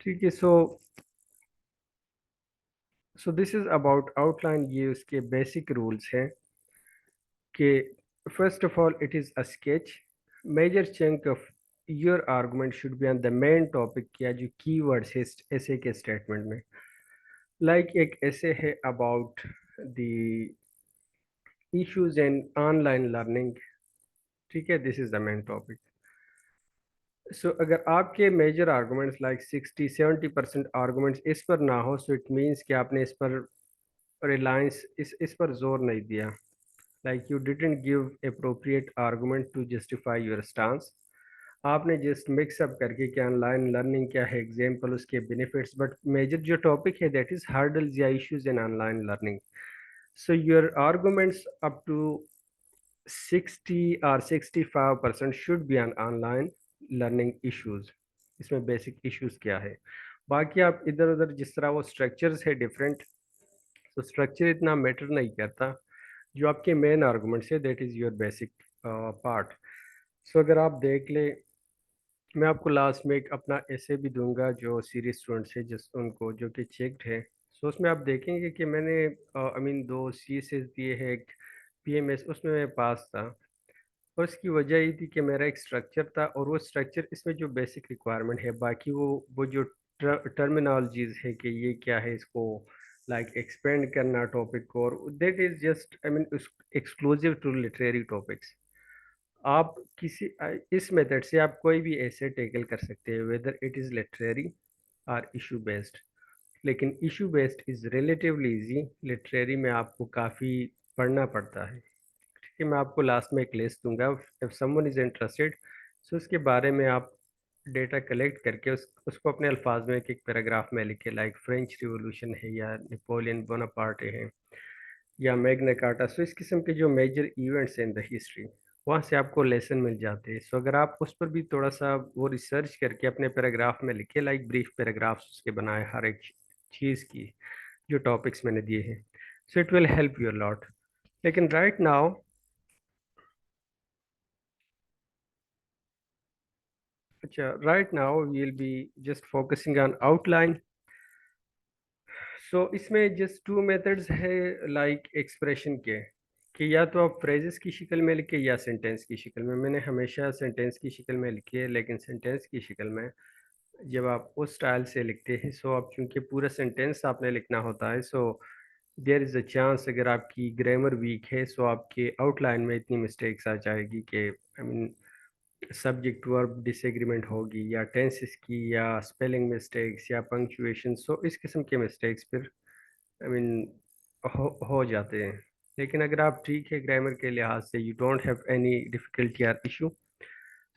ٹھیک ہے. So this is about outline. یہ اس کے بیسک رولس ہیں کہ first of all it is a sketch. Major chunk of your argument should be on the main topic یا جو کی ورڈس ہے ایسے کے اسٹیٹمنٹ میں. لائک ایک ایسے ہے about the issues in online learning. ٹھیک ہے, this is the main topic. سو اگر آپ کے میجر آرگومنٹس لائک 60-70% آرگومنٹس اس پر نہ ہو, سو اٹ مینس کہ آپ نے اس پر ریلائنس اس پر زور نہیں دیا. Like you didn't give appropriate argument to justify your stance. آپ نے جسٹ مکس اپ کر کے کہ آن لائن لرننگ کیا ہے, ایگزامپل اس کے بینیفٹس, بٹ میجر جو ٹاپک ہے دیٹ از ہرڈلز یا issues in online learning. So your arguments up to 60 or 65% should be on online learning issues. اس میں بیسک ایشوز کیا ہے. باقی آپ ادھر ادھر جس طرح وہ اسٹرکچرز ہے ڈفرینٹ, تو اسٹرکچر اتنا میٹر نہیں کرتا. جو آپ کے مین آرگومنٹس ہے that is your basic part. So اگر آپ دیکھ لیں, میں آپ کو لاسٹ میں ایک اپنا ایسے بھی دوں گا جو سیریس اسٹوڈنٹس ہے جس ان کو جو کہ چیکڈ ہے. سو اس میں آپ دیکھیں گے کہ میں نے دو سی ایس ایس دیے ہیں, ایک پی ایم ایس, اس میں پاس تھا. اور اس کی وجہ یہ تھی کہ میرا ایک اسٹرکچر تھا, اور وہ اسٹرکچر اس میں جو بیسک ریکوائرمنٹ ہے, باقی وہ جو ٹرمینالوجیز ہے کہ یہ کیا ہے, اس کو لائک ایکسپینڈ کرنا ٹاپک کو, اور that is just exclusive to literary topics. آپ کسی اس میتھڈ سے آپ کوئی بھی ایسے ٹیکل کر سکتے ہیں ویدر اٹ از لٹریری اور ایشو بیسڈ. لیکن issue based is relatively easy, literary میں آپ کو کافی پڑھنا پڑتا ہے. کہ میں آپ کو لاسٹ میں ایک لسٹ دوں گا, if someone is interested, so اس کے بارے میں آپ ڈیٹا کلیکٹ کر کے اس کو اپنے الفاظ میں ایک پیراگراف میں لکھے, لائک فرینچ ریولوشن ہے, یا نیپولین بوناپارٹے ہیں, یا میگنا کارٹا. سو اس قسم کے جو میجر ایونٹس ہیں ان دا ہسٹری, وہاں سے آپ کو لیسن مل جاتے ہیں. سو اگر آپ اس پر بھی تھوڑا سا وہ ریسرچ کر کے اپنے پیراگراف میں لکھے, لائک بریف پیراگرافس اس کے بنائے ہر ایک چیز کی جو ٹاپکس میں نے دیے ہیں, so it will help you lot. لیکن right now right now we'll be just focusing on outline. So اس میں just two methods ہے like expression کے, کہ یا تو آپ phrases کی شکل میں لکھے یا sentence کی شکل میں. میں نے ہمیشہ sentence کی شکل میں لکھی ہے, لیکن sentence کی شکل میں جب آپ اس سٹائل سے لکھتے ہیں, سو آپ چونکہ پورا سینٹینس آپ نے لکھنا ہوتا ہے, سو دیر از اے چانس اگر آپ کی گرامر ویک ہے, سو آپ کے آؤٹ لائن میں اتنی مسٹیکس آ جائے گی کہ سبجیکٹ ورب ڈس ایگریمنٹ ہوگی, یا ٹینسز کی, یا اسپیلنگ مسٹیکس, یا پنکچویشن. سو اس قسم کے مسٹیکس پھر ہو جاتے ہیں. لیکن اگر آپ ٹھیک ہے گرامر کے لحاظ سے, you don't have any difficulty اور issue,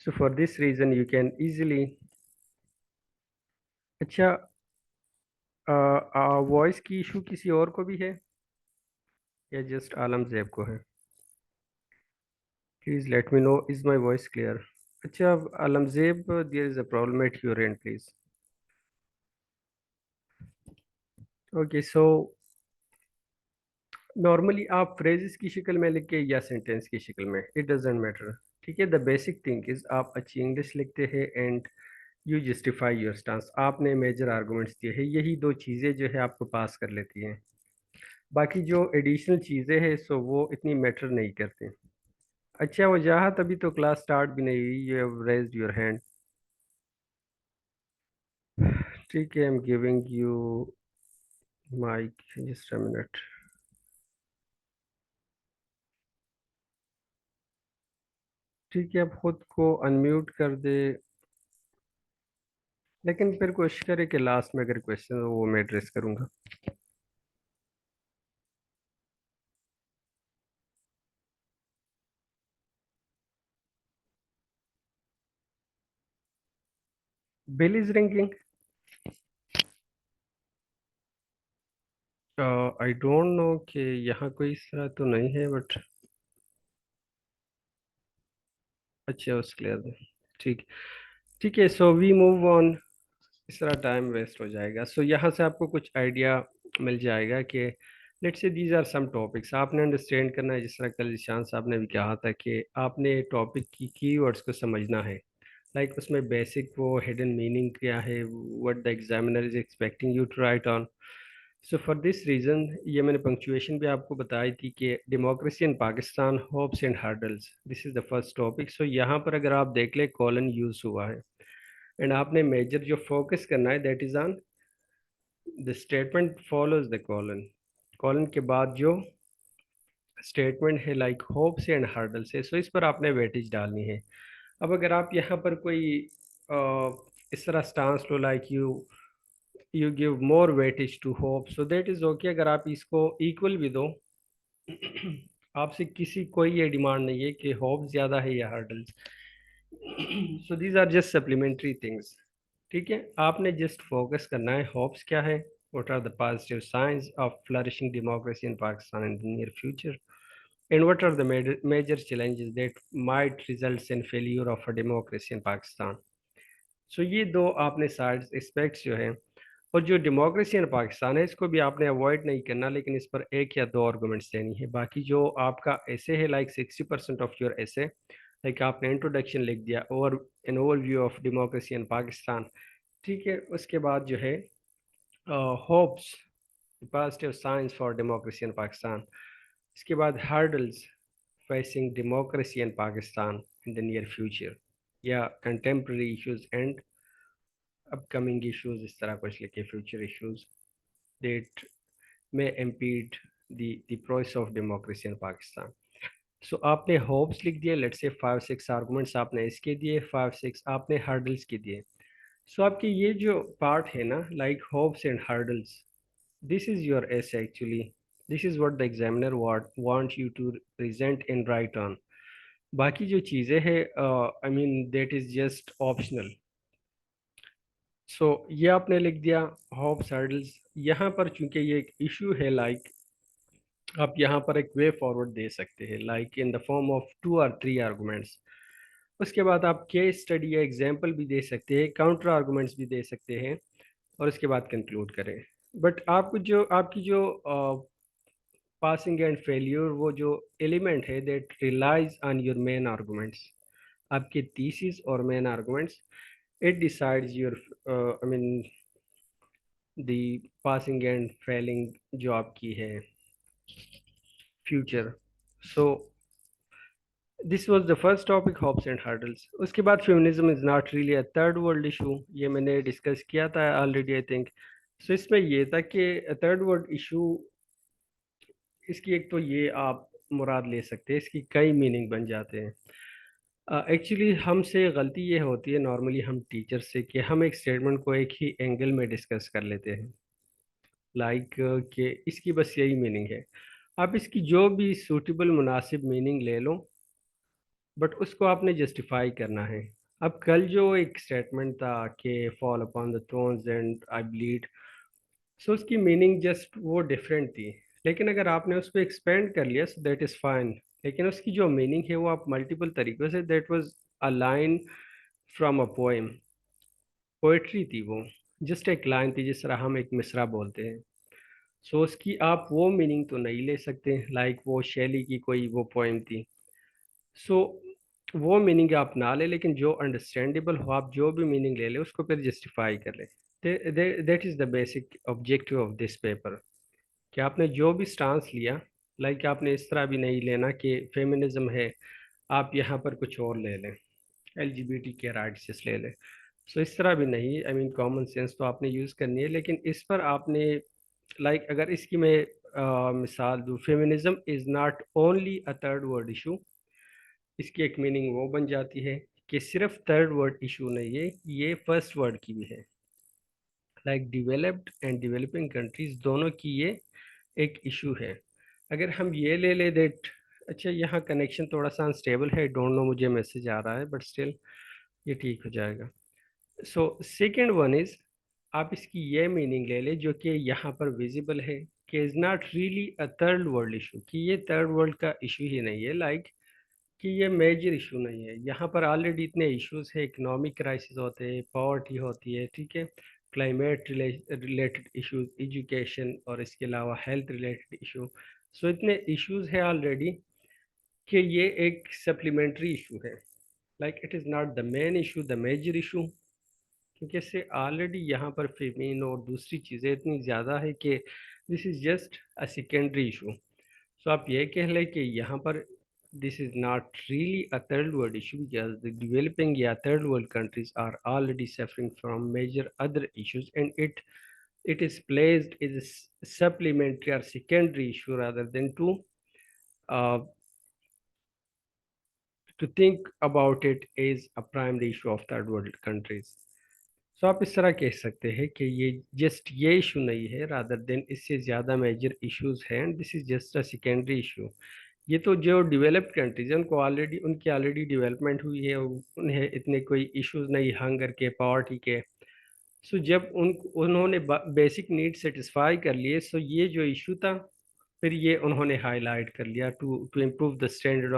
so for this reason you can easily. اچھا, وائس کی ایشو کسی اور کو بھی ہے یا جسٹ عالم زیب کو ہے؟ Please let me know, is my voice clear? اچھا Alam Zeb, there is a problem at your end please. Okay, so normally آپ فریزز کی شکل میں لکھ کے یا سینٹینس کی شکل میں, اٹ ڈزنٹ میٹر. ٹھیک ہے, دا بیسک تھنگ از آپ اچھی انگلش لکھتے ہیں and you justify your stance. آپ نے میجر آرگومنٹس دیے ہیں, یہی دو چیزیں جو ہے آپ کو پاس کر لیتی ہیں. باقی جو ایڈیشنل چیزیں ہیں سو وہ اتنی میٹر نہیں کرتے. اچھا وجاہت, ابھی تو کلاس سٹارٹ بھی نہیں ہوئی, you have raised your hand. ٹھیک ہے, am giving you mic, just a minute. ٹھیک ہے, اب خود کو انمیوٹ کر دے, لیکن پھر کوشش کرے کہ لاسٹ میں اگر کوشچن ہو وہ میں ایڈریس کروں گا. بیل از رنگنگ, آئی ڈونٹ نو کہ یہاں کوئی اس طرح تو نہیں ہے, بٹ اچھا اس کلیئر دیں. ٹھیک ٹھیک ہے, سو وی موو آن. اس طرح ٹائم ویسٹ ہو جائے گا. سو یہاں سے آپ کو کچھ آئیڈیا مل جائے گا کہ لیٹ سے دیز آر سم ٹاپکس آپ نے انڈرسٹینڈ کرنا ہے. جس طرح کل شان صاحب نے بھی کہا تھا کہ آپ نے ٹاپک کی ورڈس کو سمجھنا ہے. لائک اس میں بیسک وہ ہڈن میننگ کیا ہے, what the examiner is expecting you to write on. So for this reason یہ میں نے پنکچویشن بھی آپ کو بتائی تھی کہ democracy in Pakistan hopes and hurdles, this is the first topic. So یہاں پر اگر آپ دیکھ لیں کالن یوز ہوا ہے, اینڈ آپ نے میجر جو فوکس کرنا ہے that is on the statement follows the Colin. Colin کے بعد جو اسٹیٹمنٹ ہے لائک ہوپس اینڈ ہرڈلس ہے, سو اس پر آپ نے ویٹیج ڈالنی ہے. اب اگر آپ یہاں پر کوئی اس طرح سٹانس لو like you gave more weightage to hope, so that is okay. اگر آپ اس کو ایکول بھی دو, آپ سے کسی کوئی یہ ڈیمانڈ نہیں ہے کہ ہوپ زیادہ ہے یا hurdles. So these are just supplementary things. ٹھیک ہے, آپ نے جسٹ فوکس کرنا ہے ہوپس کیا ہے, what are the positive signs of flourishing democracy in Pakistan in the near future, and what are the major challenges that might result in failure of a democracy in Pakistan. سو یہ دو آپ نے side aspects جو ہیں, اور جو democracy in Pakistan ہے اس کو بھی آپ نے اوائڈ نہیں کرنا, لیکن اس پر ایک یا دو آرگومنٹس دینی ہے. باقی جو آپ کا ایسے ہے like 60% of your essay, like آپ نے انٹروڈکشن لکھ دیا اور an overview of democracy in Pakistan. ٹھیک ہے, اس کے بعد جو ہے hopes positive signs for democracy in Pakistan, اس کے بعد hurdles facing democracy in Pakistan in the near future, یا contemporary issues and upcoming issues, اس طرح کچھ لکھے future issues that may impede the process of democracy in Pakistan. سو آپ نے ہوپس لکھ دیے, لیٹ سے 5-6 آرگومنٹس آپ نے اس کے دیے, 5-6 آپ نے ہرڈلس کے دیے. سو آپ کی یہ جو پارٹ ہے نا like hopes and hurdles, this is your essay actually, this is what the examiner want you to present and write on. باقی جو چیزیں ہیں I mean that is just optional. So یہ آپ نے لکھ دیا ہوپس ہرڈلس. یہاں پر چونکہ یہ ایک ایشو ہے, لائک آپ یہاں پر ایک وے فارورڈ دے سکتے ہیں like in the form of 2 or 3 arguments. اس کے بعد آپ کیس اسٹڈی یا ایگزامپل بھی دے سکتے ہیں, کاؤنٹر آرگومنٹس بھی دے سکتے ہیں, اور اس کے بعد کنکلوڈ کریں. بٹ آپ کو جو آپ کی جو پاسنگ اینڈ فیلیور وہ جو ایلیمنٹ ہے that relies on your main arguments, آپ کے تھیسز اور main arguments, it decides your I mean the passing and failing جو آپ کی ہے future. So this was the first topic, hopes and hurdles. اس کے بعد feminism is not really a third world issue, یہ میں نے ڈسکس کیا تھا already I think. So اس میں یہ تھا کہ third world issue, اس کی ایک تو یہ آپ مراد لے سکتے ہیں, اس کی کئی میننگ بن جاتے ہیں. ایکچولی ہم سے غلطی یہ ہوتی ہے نارملی ہم ٹیچر سے کہ ہم ایک اسٹیٹمنٹ کو ایک ہی اینگل میں ڈسکس کر لیتے ہیں, لائک کہ اس کی بس یہی میننگ ہے. آپ اس کی جو بھی سوٹیبل مناسب میننگ لے لو, بٹ اس کو آپ نے جسٹیفائی کرنا ہے. اب کل جو ایک اسٹیٹمنٹ تھا کہ fall upon the thrones and I bleed, so اس کی میننگ جسٹ وہ ڈفرینٹ تھی, لیکن اگر آپ نے اس کو ایکسپینڈ کر لیا سو دیٹ از فائن. لیکن اس کی جو میننگ ہے وہ آپ ملٹیپل طریقوں سے, that was a line from a poem, poetry تھی وہ, جسٹ ایک لائن تھی جس طرح ہم ایک مصرع بولتے ہیں. سو اس کی آپ وہ میننگ تو نہیں لے سکتے لائک وہ شیلی کی کوئی وہ پوئم تھی. سو وہ میننگ آپ نہ لیں, لیکن جو انڈرسٹینڈیبل ہو آپ جو بھی میننگ لے لیں اس کو پھر جسٹیفائی کر لیں. That is the basic objective of this paper, کہ آپ نے جو بھی سٹانس لیا, لائک آپ نے اس طرح بھی نہیں لینا کہ فیمنزم ہے آپ یہاں پر کچھ اور لے لیں, LGBT کے رائٹس لے لیں. سو اس طرح بھی نہیں, آئی مین کامن سینس تو آپ نے یوز کرنی ہے, لیکن اس پر آپ نے لائک اگر اس کی میں مثال دوں, feminism is not only a third world issue, اس کی ایک میننگ وہ بن جاتی ہے کہ صرف تھرڈ ورلڈ ایشو نہیں ہے, یہ فرسٹ ورلڈ کی بھی ہے, like developed and developing countries دونوں کی یہ ایک ایشو ہے. اگر ہم یہ لے لیں دیٹ, اچھا یہاں کنیکشن تھوڑا سا انسٹیبل ہے, ڈونٹ نو مجھے میسج آ رہا ہے, بٹ اسٹل یہ ٹھیک ہو جائے گا. سو سیکنڈ ون از, آپ اس کی یہ میننگ لے لیں جو کہ یہاں پر ویزیبل ہے, کہ is not really a third world issue, کہ یہ تھرڈ ورلڈ کا ایشو ہی نہیں ہے, لائک کہ یہ میجر ایشو نہیں ہے. یہاں پر آلریڈی اتنے ایشوز ہیں, اکنامک کرائسس ہوتے ہیں, پاورٹی ہوتی ہے, ٹھیک ہے, کلائمیٹ ریلیٹڈ ایشوز, ایجوکیشن, اور اس کے علاوہ ہیلتھ ریلیٹڈ ایشو. سو اتنے ایشوز ہیں آلریڈی کہ یہ ایک سپلیمنٹری ایشو ہے, like it is not the main issue, the major issue. کیونکہ اس سے آلریڈی یہاں پر فیمین اور دوسری چیزیں اتنی زیادہ ہے کہ this is just a secondary issue. So آپ یہ کہہ لیں کہ یہاں پر this is not really a third world issue because the developing third world countries are already suffering from major other issues, and it is placed as a supplementary or secondary issue rather than uh, to think about it as a primary issue of third world countries. سو آپ اس طرح کہہ سکتے ہیں کہ یہ just یہ issue نہیں ہے رادر دین اس سے زیادہ میجر ایشوز ہیں. This is just a secondary issue. یہ تو جو ڈیولپڈ کنٹریز ہیں ان کو ان کی آلریڈی ڈیولپمنٹ ہوئی ہے, انہیں اتنے کوئی ایشوز نہیں ہنگر کے, پاورٹی کے. سو جب انہوں نے بیسک نیڈ سیٹسفائی کر لیے, سو یہ جو ایشو تھا پھر یہ انہوں نے ہائی لائٹ کر لیا to improve the standard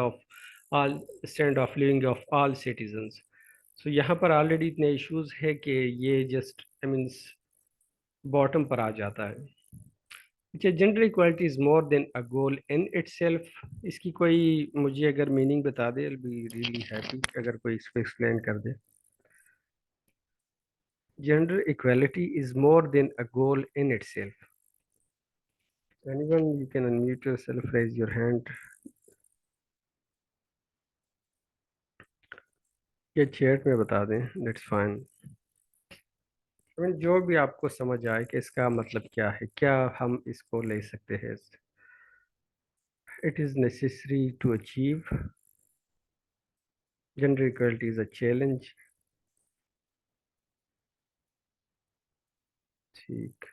of living of all citizens. So یہاں پر آلریڈی اتنے ایشوز ہے کہ یہ جسٹ مینس باٹم پر آ جاتا ہے. اچھا, gender equality is more than a goal in itself. اس کی کوئی مجھے اگر میننگ بتا دے, I'll be really happy اگر کوئی اس کو ایکسپلین کر دے. Gender equality is more than a goal in itself. Anyone, you can unmute yourself, raise your hand. یہ چیٹ میں بتا دیں, that's fine. جو بھی آپ کو سمجھ آئے کہ اس کا مطلب کیا ہے, کیا ہم اس کو لے سکتے ہیں. It is necessary to achieve gender equality is a challenge. ٹھیک,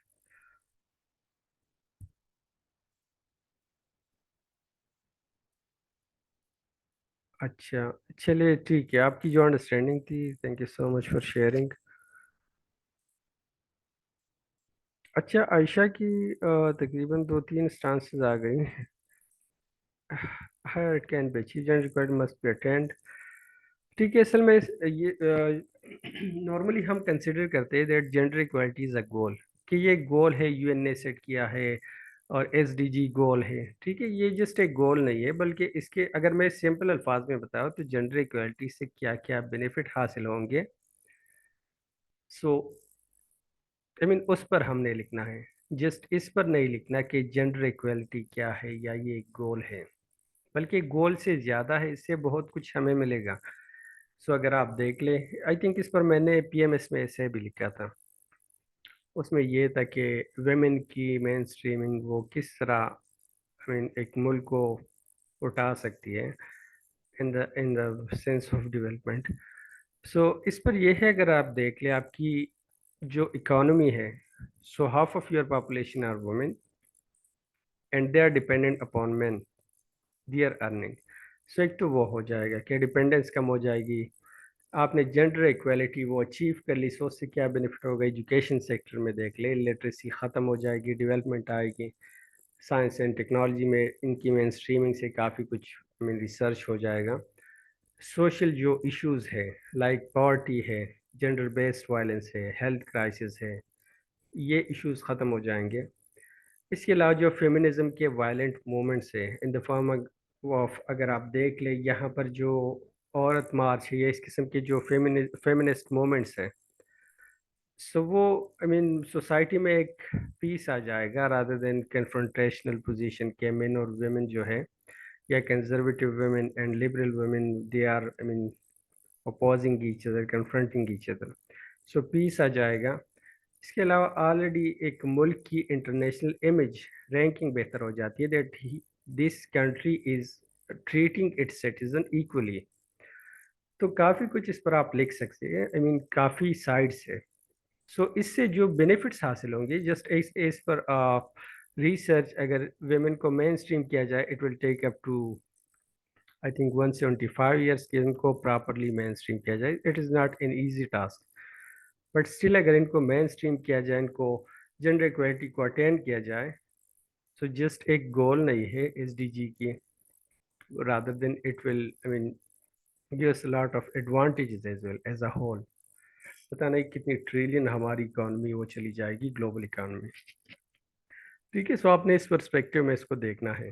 اچھا چلیے ٹھیک ہے, آپ کی جو انڈرسٹینڈنگ تھی, thank you so much for sharing. اچھا, عائشہ کی تقریباً 2-3 اسٹانسز آ گئی. ہاں, it can be achieved, gender equality must be attend. ٹھیک ہے, اصل میں یہ نارملی ہم کنسیڈر کرتے ہیں دیٹ جینڈر ایکوالٹی از اے گول, کہ یہ گول ہے, یو این نے سیٹ کیا ہے اور ایس ڈی جی گول ہے. ٹھیک ہے, یہ جسٹ ایک گول نہیں ہے, بلکہ اس کے اگر میں سمپل الفاظ میں بتاؤں تو جینڈر ایکوالٹی سے کیا کیا بینیفٹ حاصل ہوں گے, سو اس پر ہم نے لکھنا ہے. جسٹ اس پر نہیں لکھنا کہ جینڈر ایکوالٹی کیا ہے یا یہ ایک گول ہے, بلکہ گول سے زیادہ ہے, اس سے بہت کچھ ہمیں ملے گا. سو اگر آپ دیکھ لیں, آئی تھنک اس پر میں نے پی ایم ایس میں ایسے بھی لکھا تھا. اس میں یہ تھا کہ ویمن کی مین اسٹریمنگ وہ کس طرح ایک ملک کو اٹھا سکتی ہے in the sense of development. سو اس پر یہ ہے, اگر آپ دیکھ لیں آپ کی جو اکانومی ہے, so half of your population are women and they are dependent upon men they are earning. So ایک تو وہ ہو جائے گا کہ ڈیپینڈنس کم ہو جائے گی. آپ نے جینڈر ایکویلٹی وہ اچیو کر لی, سو اس سے کیا بینیفٹ ہوگا, ایجوکیشن سیکٹر میں دیکھ لیں, لٹریسی ختم ہو جائے گی, ڈیولپمنٹ آئے گی. سائنس اینڈ ٹیکنالوجی میں ان کی مین اسٹریمنگ سے کافی کچھ ریسرچ ہو جائے گا. سوشل جو ایشوز ہے لائک پاورٹی ہے, جینڈر بیسڈ وائلنس ہے, ہیلتھ کرائسس ہے, یہ ایشوز ختم ہو جائیں گے. اس کے علاوہ جو فیمنزم کے وائلنٹ مومنٹس ہیں ان دا فارم آف, اگر آپ دیکھ لیں یہاں پر جو عورت مارچ ہے یا اس قسم کے جو فیمنسٹ مومنٹس ہیں, سو وہ سوسائٹی میں ایک پیس آ جائے گا رادر دین کنفرنٹیشنل پوزیشن کے مین اور ویمن جو ہے, یا conservative women and liberal women they are opposing each other, confronting each other. So peace آ جائے گا. اس کے علاوہ آلریڈی ایک ملک کی انٹرنیشنل امیج رینکنگ بہتر ہو جاتی ہے, that this country is treating its citizen equally. تو کافی کچھ اس پر آپ لکھ سکتے ہیں, کافی سائڈس ہے. سو اس سے جو بینیفٹس حاصل ہوں گے, جسٹ اس پر ریسرچ اگر ویمن کو مین اسٹریم کیا جائے, it will take up to I think 175 years کہ ان کو پراپرلی مین اسٹریم کیا جائے. It is not an easy task, but still اگر ان کو مین اسٹریم کیا جائے, ان کو جینڈر ایکوالٹی کو اٹینڈ کیا جائے, سو جسٹ ایک گول نہیں ہے ایس ڈی جی کی, rather than it will give us a lot of advantages as well as a whole. پتہ نہیں کتنی ٹریلین ہماری اکانومی وہ چلی جائے گی, گلوبل اکانومی. ٹھیک ہے, سو آپ نے اس پرسپیکٹیو میں اس کو دیکھنا ہے.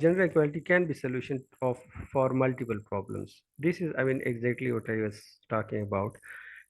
gender equality can be solution of for multiple problems. This is, I mean, exactly what I was talking about.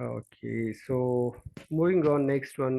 Okay, so moving on, next one,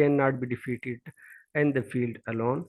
cannot be defeated in the field alone.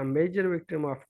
a major victim of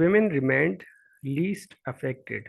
women remained least affected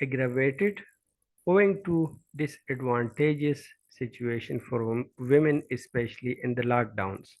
aggravated owing to disadvantageous situation for women especially in the lockdowns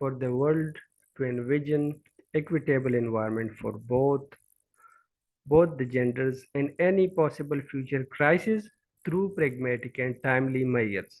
for the world to envision equitable environment for both the genders in any possible future crisis through pragmatic and timely measures.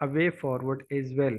a way forward as well.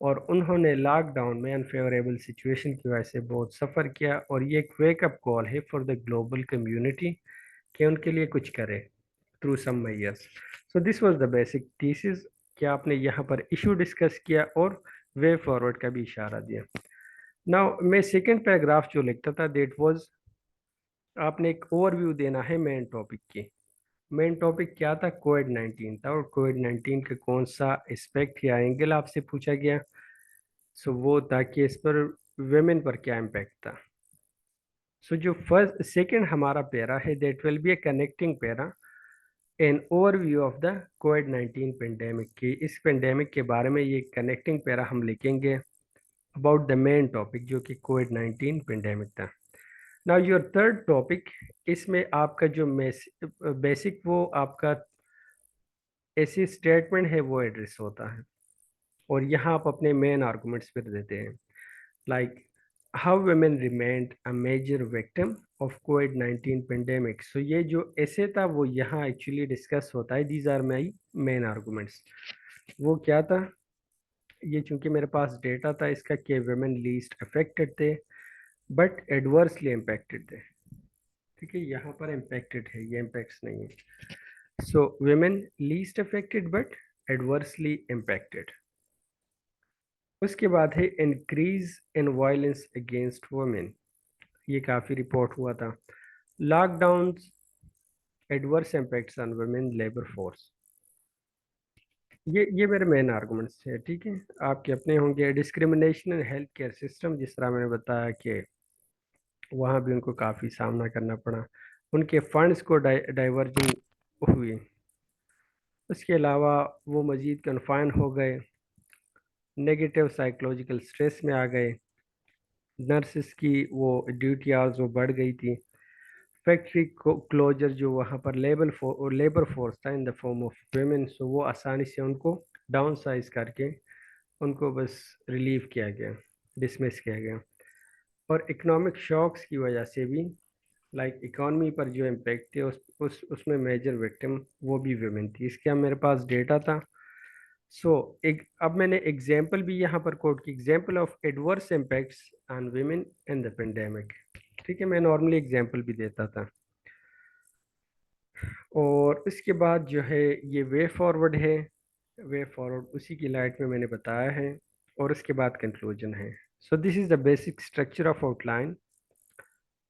اور انہوں نے lock down میں unfavourable situation کی وجہ سے بہت سفر کیا، اور یہ ایک ویک اپ کال ہے فار دا گلوبل کمیونٹی کہ ان کے لیے کچھ کرے through some measures. So this was the basic theses کہ آپ نے یہاں پر ایشو ڈسکس کیا اور وے فارورڈ کا بھی اشارہ دیا. ناؤ میں سیکنڈ پیراگراف جو لکھتا تھا دیٹ واز، آپ نے ایک اوور ویو دینا ہے مین ٹاپک کی. مین ٹاپک کیا تھا؟ کووڈ-19 تھا، اور کووڈ-19 کا کون سا اسپیکٹ یا اینگل آپ سے پوچھا گیا. سو وہ تھا کہ اس پر ویمن پر کیا امپیکٹ تھا. سو جو فرسٹ سیکنڈ ہمارا پیرا ہے that will be a connecting para an overview of the کووڈ-19 پینڈیمک کی. اس پینڈیمک کے بارے میں یہ کنیکٹنگ پیرا ہم لکھیں گے اباؤٹ دا مین ٹاپک جو کہ کووڈ-19 پینڈیمک تھا. ناؤ یور تھرڈ ٹاپک، اس میں آپ کا جو بیسک وہ آپ کا ایسی اسٹیٹمنٹ ہے وہ ایڈریس ہوتا ہے، اور یہاں آپ اپنے مین آرگومنٹس پھر دیتے ہیں like how women remained a major victim of کووڈ-19 پینڈیمک. سو یہ جو ایسے تھا وہ یہاں ایکچولی ڈسکس ہوتا ہے. These are my main arguments. وہ کیا تھا؟ یہ چونکہ میرے پاس ڈیٹا تھا اس کا کہ ویمن لیسٹ افیکٹڈ تھے بٹ ایڈورسلی امپیکٹڈ تھے. ٹھیک ہے، یہاں پر امپیکٹڈ ہے، یہ امپیکٹس نہیں ہے. So women least affected but adversely impacted. اس کے بعد ہے increase in violence against women. یہ کافی رپورٹ ہوا تھا. Lockdown adverse impacts on women labour force. یہ میرے مین آرگومنٹس ہیں. ٹھیک ہے، آپ کے اپنے ہوں گے. Discrimination in health care system, جس طرح میں نے بتایا کہ وہاں بھی ان کو کافی سامنا کرنا پڑا، ان کے فنڈز کو ڈائیورجنگ ہوئی. اس کے علاوہ وہ مزید کنفائن ہو گئے، نیگیٹو سائیکولوجیکل سٹریس میں آ گئے. نرسز کی وہ ڈیوٹی آورز وہ بڑھ گئی تھی. فیکٹری کلوجر جو وہاں پر لیبر فورس تھا ان دا فارم آف ویمن، سو وہ آسانی سے ان کو ڈاؤن سائز کر کے ان کو بس ریلیو کیا گیا، ڈسمس کیا گیا. اور اکنامک شاکس کی وجہ سے بھی لائک اکانومی پر جو امپیکٹ تھے اس میں میجر وکٹم وہ بھی ویمن تھی. اس کے میرے پاس ڈیٹا تھا. سو اب میں نے ایگزامپل بھی یہاں پر کوٹ کی، example of adverse impacts on women in the pandemic. ٹھیک ہے، میں نارملی ایگزامپل بھی دیتا تھا. اور اس کے بعد جو ہے یہ وے فارورڈ ہے. وے فارورڈ اسی کی لائٹ میں نے بتایا ہے، اور اس کے بعد کنکلوژن ہے. So this is the basic structure of outline.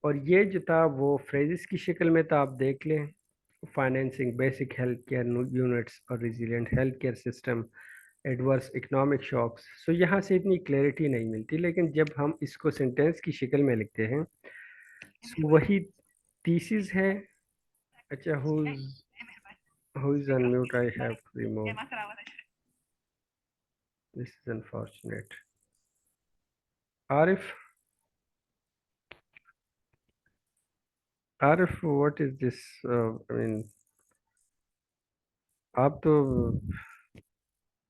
اور یہ جو تھا وہ فریزز کی شکل میں تھا، آپ دیکھ لیں. Financing basic health care units اور resilient health care system, adverse economic shocks. So یہاں سے اتنی کلیئرٹی نہیں ملتی، لیکن جب ہم اس کو سینٹینس کی شکل میں لکھتے ہیں وہی تھیسز ہے. اچھا، who is on mute? I have to remove. This is unfortunate. Arif, what is this? I mean, آپ تو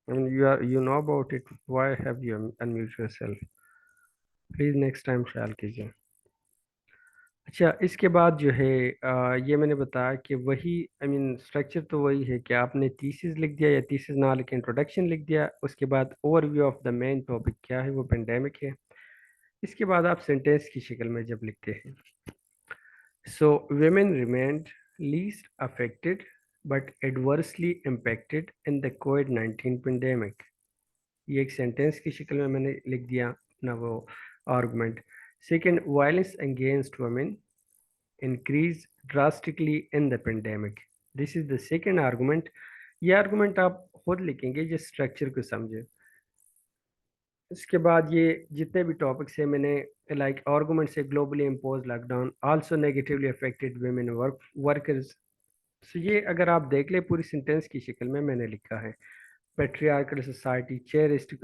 I mean, you know about it. Why have you unmute yourself? Please next time خیال کیجیے. اچھا، اس کے بعد جو ہے یہ میں نے بتایا کہ وہی اسٹرکچر تو وہی ہے کہ آپ نے تھیسز لکھ دیا یا تھیسز نہ لکھ کے انٹروڈکشن لکھ دیا. اس کے بعد overview of the main topic کیا ہے، وہ پینڈیمک ہے. اس کے بعد آپ سینٹینس کی شکل میں جب لکھتے ہیں so women remained least affected but adversely impacted in the کووڈ-19 پینڈیمک. یہ ایک سینٹینس کی شکل میں نے لکھ دیا نا وہ argument. Second, violence against women increase drastically in the pandemic. This is the second argument. یہ آرگومنٹ آپ خود لکھیں گے جس اسٹرکچر کو سمجھے. اس کے بعد یہ جتنے بھی ٹاپکس ہیں میں نے لائک آرگومنٹ سے globally impose lockdown also negatively affected women workers. So یہ اگر آپ دیکھ لیں پوری سینٹینس کی شکل میں نے لکھا ہے. Patriarchal society cherished to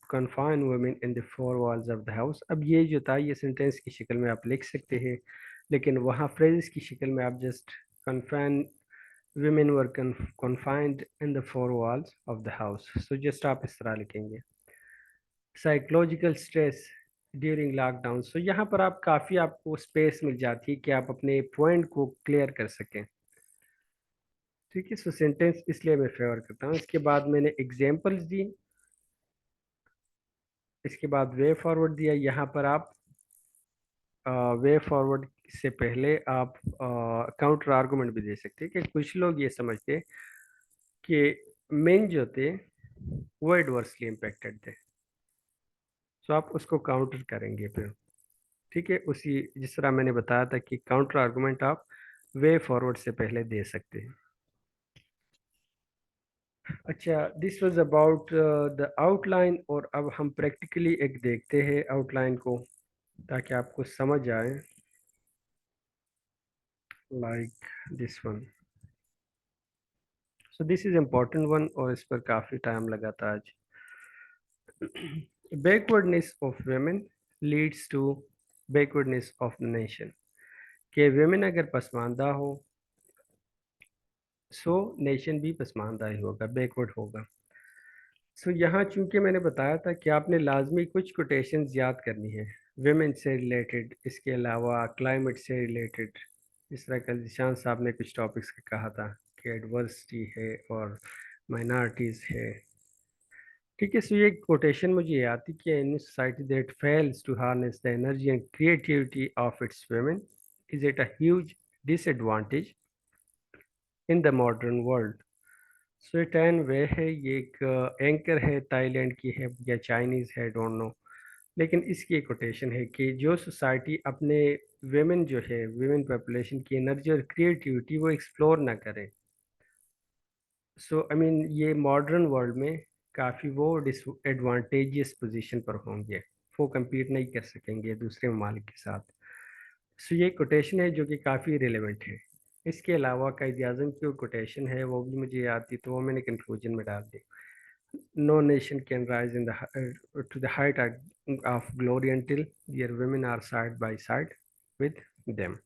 confine women in the four walls of the house. اب یہ جو تھا یہ سینٹینس کی شکل میں آپ لکھ سکتے ہیں، لیکن وہاں فریزز کی شکل میں آپ just confine women were confined in the four walls of the house. So just آپ اس طرح لکھیں گے. Psychological stress during lockdown. So یہاں پر آپ کافی آپ کو اسپیس مل جاتی ہے کہ آپ اپنے پوائنٹ کو کلیئر کر سکیں. ٹھیک ہے، سو سینٹینس اس لیے میں فیور کرتا ہوں. اس کے بعد میں نے ایگزامپلز دی. اس کے بعد وے فارورڈ دیا. یہاں پر آپ وے فارورڈ سے پہلے آپ کاؤنٹر آرگومنٹ بھی دے سکتے کہ کچھ لوگ یہ سمجھتے کہ مین جو تھے وہ ایڈورسلی امپیکٹڈ تھے. سو آپ اس کو کاؤنٹر کریں گے پھر. ٹھیک ہے, اسی جس طرح میں نے بتایا تھا کہ کاؤنٹر آرگومنٹ آپ وے فارورڈ سے پہلے دے سکتے ہیں. اچھا, this was about the outline. اور اب ہم پریکٹیکلی ایک دیکھتے ہیں آؤٹ لائن کو تاکہ آپ کو سمجھ آئے. Like this one. So this is important one اور اس پر کافی ٹائم لگا تھا آج. Backwardness of women leads to backwardness of nation. کہ ویمن اگر پسماندہ ہو سو نیشن بھی پسماندہ ہی ہوگا, بیکورڈ ہوگا. سو یہاں چونکہ میں نے بتایا تھا کہ آپ نے لازمی کچھ کوٹیشنز یاد کرنی ہے ویمن سے ریلیٹڈ, اس کے علاوہ کلائمیٹ سے ریلیٹڈ. جس طرح کل ذیشان صاحب نے کچھ ٹاپکس کا کہا تھا کہ ایڈورسٹی ہے اور مائنارٹیز ہے. ٹھیک ہے, سو یہ کوٹیشن مجھے یاد تھی کہ in society that fails to harness the energy and creativity of its women is at a huge disadvantage in the modern world. سویٹین وے ہے, یہ ایک اینکر ہے, تائی لینڈ کی ہے یا چائنیز ہے, ڈونٹ نو. لیکن اس کی ایک کوٹیشن ہے کہ جو سوسائٹی اپنے ویمن جو ہے ویمن پاپولیشن کی انرجی اور کریٹیوٹی وہ ایکسپلور نہ کرے. سو آئی مین یہ ماڈرن ورلڈ میں کافی وہ ڈس ایڈوانٹیجس پوزیشن پر ہوں گے, وہ کمپیٹ نہیں کر سکیں گے دوسرے ممالک کے ساتھ. سو یہ کوٹیشن ہے جو کہ کافی ریلیونٹ ہے. اس کے علاوہ قائد اعظم کی کوٹیشن ہے وہ بھی مجھے یاد تھی تو وہ میں نے کنکلوژن میں ڈال دی. No nation can rise into the height of glory until their women are side by side with them.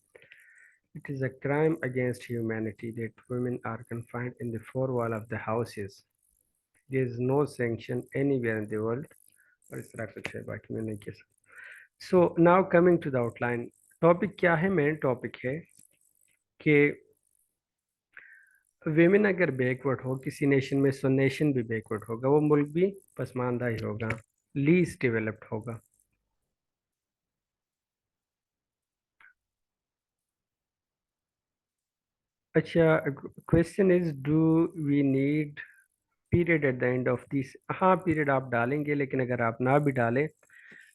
It is a crime against humanity that women are confined in the four walls of the houses. There is no sanction anywhere in the world. اور اس طرح کچھ ہے, باقی میں نہیں کہہ سکتا. So now coming to the outline. Topic کیا ہے؟ مین ٹاپک ہے کہ ویمن اگر بیکورڈ ہو کسی نیشن میں سو نیشن بھی بیکورڈ ہوگا, وہ ملک بھی پسماندہ ہی ہوگا, لیسٹ ڈیولپڈ ہوگا. اچھا, question is do we need period at the end of this. ہاں پیریڈ آپ ڈالیں گے, لیکن اگر آپ نہ بھی ڈالیں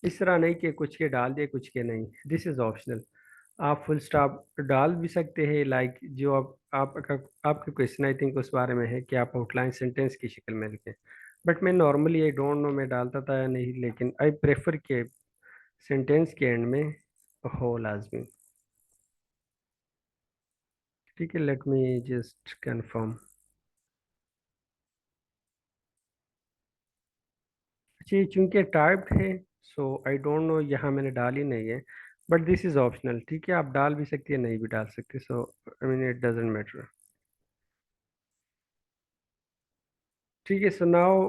اس طرح نہیں کہ کچھ کے ڈال دے کچھ کے نہیں, دس از آپشنل. آپ فل اسٹاپ ڈال بھی سکتے ہیں, لائک جو آپ کا کویشچن آئی تھنک اس بارے میں ہے کہ آپ آؤٹ لائن سینٹینس کی شکل میں لکھیں. بٹ میں نارملی آئی ڈونٹ نو میں ڈالتا تھا یا نہیں, لیکن آئی پریفر کہ سینٹینس کے اینڈ میں ہو لازمی. ٹھیک ہے, لیٹ می جسٹ کنفرم. جی چونکہ ٹائپڈ ہے سو آئی ڈونٹ نو, یہاں میں نے ڈال ہی نہیں ہے, بٹ دس از آپشنل. ٹھیک ہے, آپ ڈال بھی سکتے ہیں نہیں بھی ڈال سکتے, سو آئی مین اٹ ڈزنٹ میٹر. ٹھیک ہے, سو ناؤ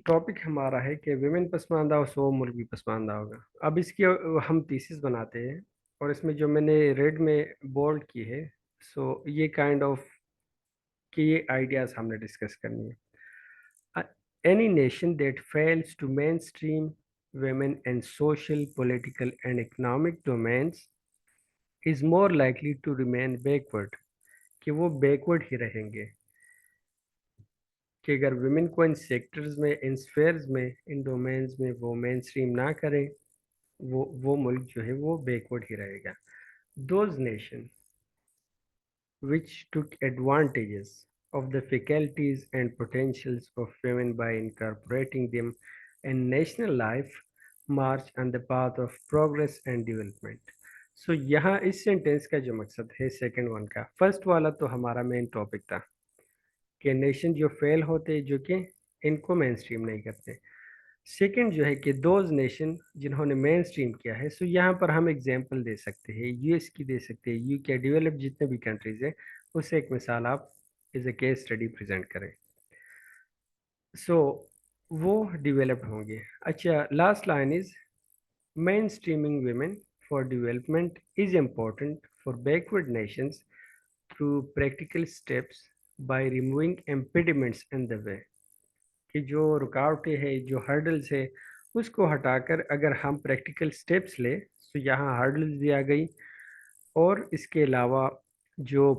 ٹاپک ہمارا ہے کہ ویمن پسماندہ ہو سو ملک بھی پسماندہ ہوگا. اب اس کی ہم تھیسس بناتے ہیں اور اس میں جو میں نے ریڈ میں بولڈ کی ہے سو یہ کائنڈ آف کہ یہ آئیڈیاز ہم نے ڈسکس کرنی ہے. Any nation that fails to mainstream women in social, political and economic domains is more likely to remain backward. کہ وہ بیکورڈ ہی رہیں گے, کہ اگر ویمن کو ان سیکٹرز میں, ان سفیئرز میں, ان ڈومینز میں وہ مین اسٹریم نہ کریں, وہ ملک جو ہے وہ بیکورڈ ہی رہے گا. Those nations which took advantages of the faculties and potentials of women by incorporating them in national life march on the path of progress and development. سو یہاں اس سینٹینس کا جو مقصد ہے سیکنڈ ون کا, فرسٹ والا تو ہمارا مین ٹاپک تھا کہ نیشن جو فیل ہوتے جو کہ ان کو مین اسٹریم نہیں کرتے. سیکنڈ جو ہے کہ دوز نیشن جنہوں نے مین اسٹریم کیا ہے, سو یہاں پر ہم ایگزامپل دے سکتے ہیں, یو ایس کی دے سکتے ہیں, یو کے ڈیولپ جتنے بھی کنٹریز ہیں اس سے ایک مثال آپ as a case study present کریں. سو وہ ڈیولپڈ ہوں گے. اچھا, last line is mainstreaming women for development is important for backward nations through practical steps by removing impediments in the way. کہ جو رکاوٹیں ہیں, جو ہرڈلس ہے, اس کو ہٹا کر اگر ہم پریکٹیکل سٹیپس لیں تو یہاں ہرڈلز دیا گئی، اور اس کے علاوہ جو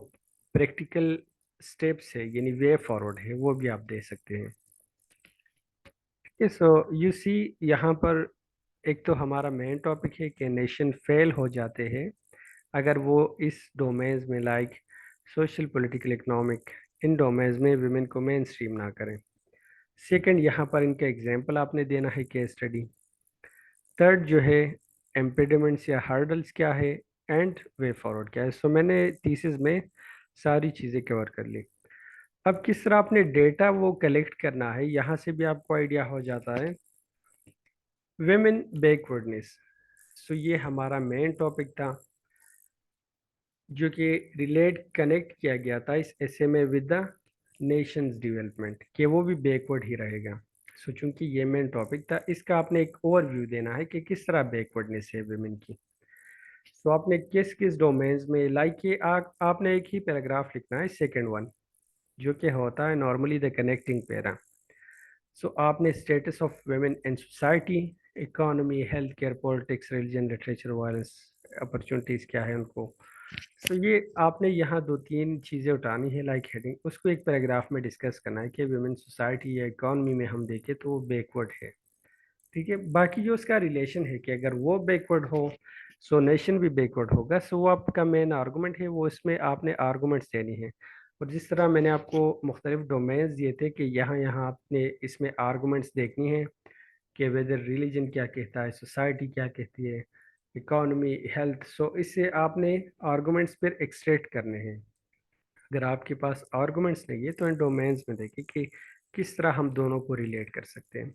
پریکٹیکل سٹیپس ہے یعنی وے فارورڈ ہے وہ بھی آپ دے سکتے ہیں. سو یو سی یہاں پر ایک تو ہمارا مین ٹاپک ہے کہ نیشن فیل ہو جاتے ہیں اگر وہ اس ڈومینز میں لائک سوشل پولیٹیکل اکنامک ان ڈومینز میں ویمن کو مین اسٹریم نہ کریں. سیکنڈ یہاں پر ان کا ایگزامپل آپ نے دینا ہے کیس اسٹڈی. تھرڈ جو ہے امپیڈمنٹس یا ہارڈلس کیا ہے، اینڈ وے فارورڈ کیا ہے. سو میں نے تھیسس میں ساری چیزیں کور کر لی. اب کس طرح آپ نے ڈیٹا وہ کلیکٹ کرنا ہے، یہاں سے بھی آپ کو آئیڈیا ہو جاتا ہے. ویمن بیکورڈنس، سو یہ ہمارا مین ٹاپک تھا جو کہ ریلیٹ کنیکٹ کیا گیا تھا اس ایسے میں ود دا نیشنز ڈیولپمنٹ، کہ وہ بھی بیکورڈ ہی رہے گا. سو چونکہ یہ مین ٹاپک تھا، اس کا آپ نے ایک اوور ویو دینا ہے کہ کس طرح بیکورڈنس ہے ویمن کی. سو آپ نے کس کس ڈومینز میں لائک یہ آپ نے ایک ہی پیراگراف لکھنا ہے، سیکنڈ ون جو کہ ہوتا ہے normally the connecting para. So آپ نے status of women in society, economy, health care, politics, religion, literature, violence, opportunities کیا ہے ان کو. سو یہ آپ نے یہاں دو تین چیزیں اٹھانی ہے لائک ہیڈنگ، اس کو ایک پیراگراف میں ڈسکس کرنا ہے کہ ویمن سوسائٹی یا اکانومی میں ہم دیکھیں تو وہ بیکورڈ ہے. ٹھیک ہے، باقی جو اس کا ریلیشن ہے کہ اگر وہ بیکورڈ ہو سو نیشن بھی بیکورڈ ہوگا. سو وہ آپ کا مین آرگومنٹ ہے، وہ اس میں آپ نے آرگومنٹس دینی ہے. اور جس طرح میں نے آپ کو مختلف ڈومینز دیے تھے کہ یہاں آپ نے اس میں آرگومنٹس دیکھنی ہیں کہ ویدر ریلیجن کیا کہتا ہے، سوسائٹی کیا کہتی ہے، اکانومی، ہیلتھ. سو اس سے آپ نے آرگومنٹس پھر ایکسٹریکٹ کرنے ہیں. اگر آپ کے پاس آرگومنٹس نہیں ہے تو ان ڈومینز میں دیکھیں کہ کس طرح ہم دونوں کو ریلیٹ کر سکتے ہیں.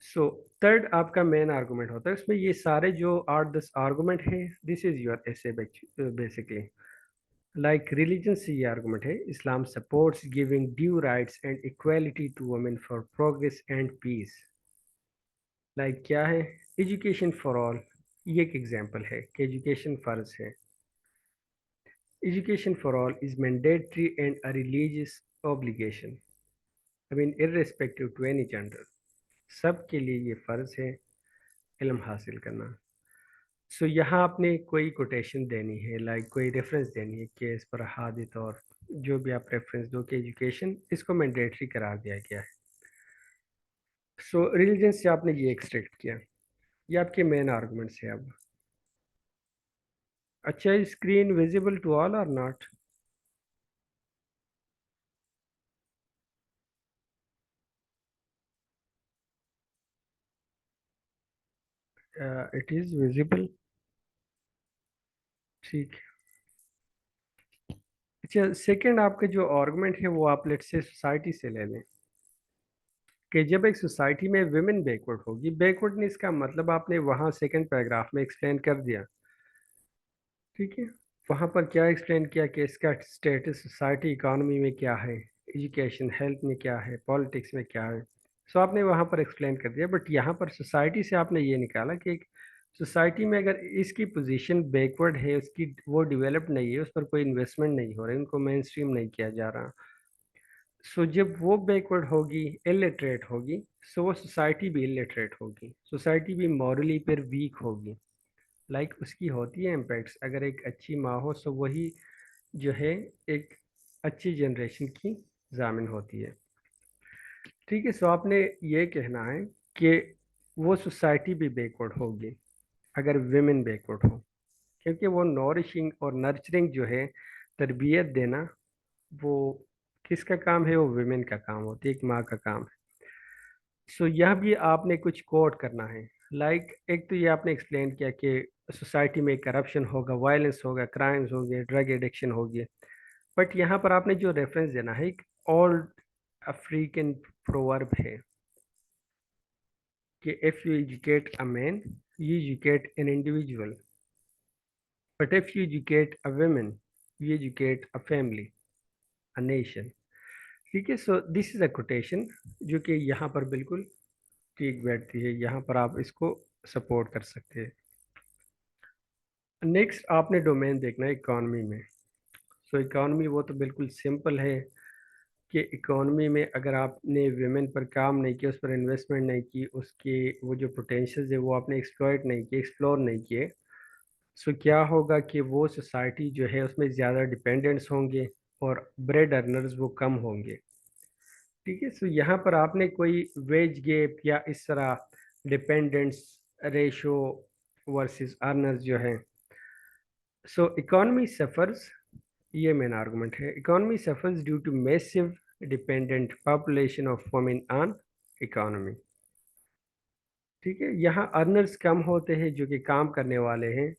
سو تھرڈ آپ کا مین آرگومنٹ ہوتا ہے، اس میں یہ سارے جو 8-10 آرگومنٹ ہیں this is your essay basically. Like religion سے یہ آرگومنٹ ہے، Islam supports giving due rights and equality to women for progress and peace. Like کیا ہے، ایجوکیشن فار آل، یہ ایک ایگزامپل ہے کہ ایجوکیشن فرض ہے. Education for all is mandatory and a religious obligation. I mean irrespective to any gender. سب کے لیے یہ فرض ہے علم حاصل کرنا. سو یہاں آپ نے کوئی کوٹیشن دینی ہے لائک کوئی ریفرنس دینی ہے کہ اس پر حادث اور جو بھی آپ ریفرنس دو کہ ایجوکیشن اس کو مینڈیٹری قرار دیا گیا ہے. سو ریلیجن سے آپ نے یہ ایکسٹریکٹ کیا، یہ آپ کے مین آرگومنٹس ہے. اب اچھا، اسکرین ویزیبل ٹو آل اور ناٹ؟ It is visible. ٹھیک. اچھا، سیکنڈ آپ کا جو آرگومنٹ ہے وہ آپ لیٹ سے سوسائٹی سے لے لیں کہ جب ایک سوسائٹی میں ویمن بیکورڈ ہوگی، بیکورڈنس کا مطلب آپ نے وہاں سیکنڈ پیراگراف میں ایکسپلین کر دیا. ٹھیک ہے، وہاں پر کیا ایکسپلین کیا کہ اس کا اسٹیٹس سوسائٹی اکانومی میں کیا ہے، ایجوکیشن ہیلتھ میں کیا ہے، پالیٹکس میں کیا ہے. سو آپ نے وہاں پر ایکسپلین کر دیا. بٹ یہاں پر سوسائٹی سے آپ نے یہ نکالا کہ ایک سوسائٹی میں اگر اس کی پوزیشن بیکورڈ ہے، اس کی وہ ڈیولپ نہیں ہے، اس پر کوئی انویسٹمنٹ نہیں ہو رہا، ان کو مین اسٹریم نہیں کیا جا رہا. سو جب وہ بیکورڈ ہوگی، الٹریٹ ہوگی، سو وہ سوسائٹی بھی الٹریٹ ہوگی، سوسائٹی بھی مورلی پھر ویک ہوگی. لائک اس کی ہوتی ہے امپیکٹس. اگر ایک اچھی ماں ہو سو وہی جو ہے ایک اچھی جنریشن کی ضامن ہوتی ہے. ٹھیک ہے، سو آپ نے یہ کہنا ہے کہ وہ سوسائٹی بھی بیکورڈ ہوگی اگر ویمن بیکورڈ ہو، کیونکہ وہ نورشنگ اور نرچرنگ جو ہے، تربیت دینا، وہ کس کا کام ہے؟ وہ ویمن کا کام ہوتی ہے، ایک ماں کا کام ہے. سو یہاں بھی آپ نے کچھ کوٹ کرنا ہے. لائک ایک تو یہ آپ نے ایکسپلین کیا کہ سوسائٹی میں کرپشن ہوگا، وائلنس ہوگا، کرائمز ہوں گے، ڈرگ ایڈکشن ہوگی. بٹ یہاں پر آپ نے جو ریفرنس دینا ہے ایک اولڈ افریقن پروورب ہے کہ if you educate a man, you educate an individual. But if you educate a woman, you educate a family, a nation. ٹھیک ہے، so this is a quotation جو کہ یہاں پر بالکل ٹھیک بیٹھتی ہے، یہاں پر آپ اس کو سپورٹ کر سکتے ہیں. نیکسٹ آپ نے ڈومین دیکھنا ہے اکانومی میں. سو اکانومی وہ تو بالکل سمپل ہے کہ اکانومی میں اگر آپ نے ویمن پر کام نہیں کیا، اس پر انویسٹمنٹ نہیں کی، اس کے وہ جو پوٹینشیلز ہے وہ آپ نے ایکسپلوئٹ نہیں کیے، ایکسپلور نہیں کیے، سو کیا ہوگا کہ وہ سوسائٹی جو ہے اس میں زیادہ ڈپینڈنٹس ہوں گے اور بریڈ ارنرز وہ کم ہوں گے. ٹھیک ہے. سو یہاں پر آپ نے کوئی ویج گیپ یا اس طرح ڈپینڈنٹس ریشو ورسز ارنرز جو ہیں. سو اکانومی سفرز، یہ مین آرگومنٹ ہے، economy suffers due to massive dependent population of women on economy. ٹھیک ہے. یہاں ارنرز کم ہوتے ہیں جو کہ کام کرنے والے ہیں،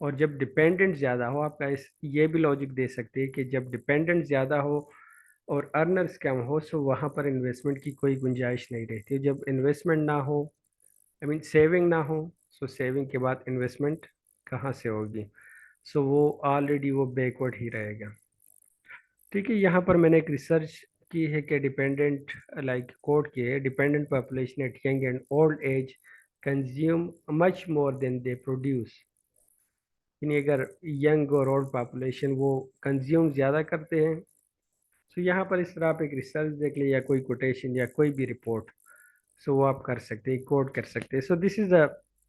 اور جب ڈپینڈنٹ زیادہ ہو، آپ کا یہ بھی لاجک دے سکتے ہیں کہ جب ڈپینڈنٹ زیادہ ہو اور ارنرز کم ہو، سو وہاں پر انویسٹمنٹ کی کوئی گنجائش نہیں رہتی. جب انویسٹمنٹ نہ ہو، آئی مین سیونگ نہ ہو، سو سیونگ کے بعد انویسٹمنٹ کہاں سے ہوگی؟ سو وہ آلریڈی وہ بیکورڈ ہی رہے گا. ٹھیک ہے. یہاں پر میں نے ایک ریسرچ کی ہے کہ ڈپینڈنٹ لائک کوٹ کی ہے، dependent population at young and old age consume much more than they produce. یعنی اگر ینگ اور اولڈ پاپولیشن وہ کنزیوم زیادہ کرتے ہیں. سو یہاں پر اس طرح آپ ایک ریسرچ دیکھ لیں یا کوئی کوٹیشن یا کوئی بھی رپورٹ، سو وہ آپ کر سکتے ہیں، کوٹ کر سکتے ہیں. سو دس از اے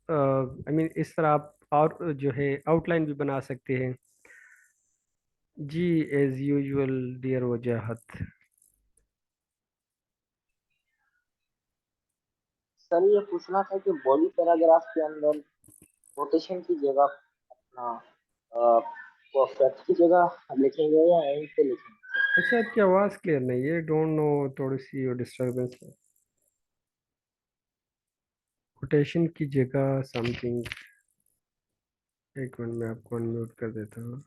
آئی مین اس طرح آپ اور جو ہے آؤٹ لائن بھی بنا سکتے ہیں. جی ایز یوزول ڈیئر وجاہت. سر یہ پوچھنا تھا کہ باڈی پیراگراف کے اندر کوٹیشن کی جگہ اپنا فیکٹ کی جگہ لکھیں گے یا اینڈ پہ لکھیں گے؟ اچھا، آپ کی آواز کلیئر نہیں ہے، ڈونٹ نو، تھوڑی سی ڈسٹربنس ہے. کوٹیشن کی جگہ سم تھنگ، ایک منٹ میں آپ کو انمیوٹ کر دیتا ہوں.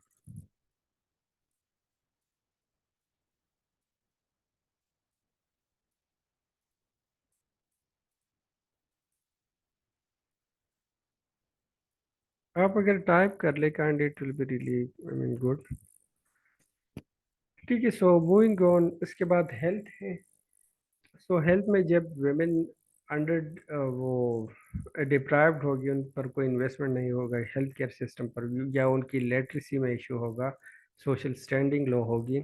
آپ اگر ٹائپ کر لیں kind it will be really I mean good. ٹھیک ہے. سو موونگ آن، اس کے بعد ہیلتھ ہے. سو ہیلتھ میں جب ویمن انڈر وہ ڈپرائیوڈ ہوگی، ان پر کوئی انویسٹمنٹ نہیں ہوگا ہیلتھ کیئر سسٹم پر، یا ان کی لیٹریسی میں ایشو ہوگا، سوشل اسٹینڈنگ لو ہوگی،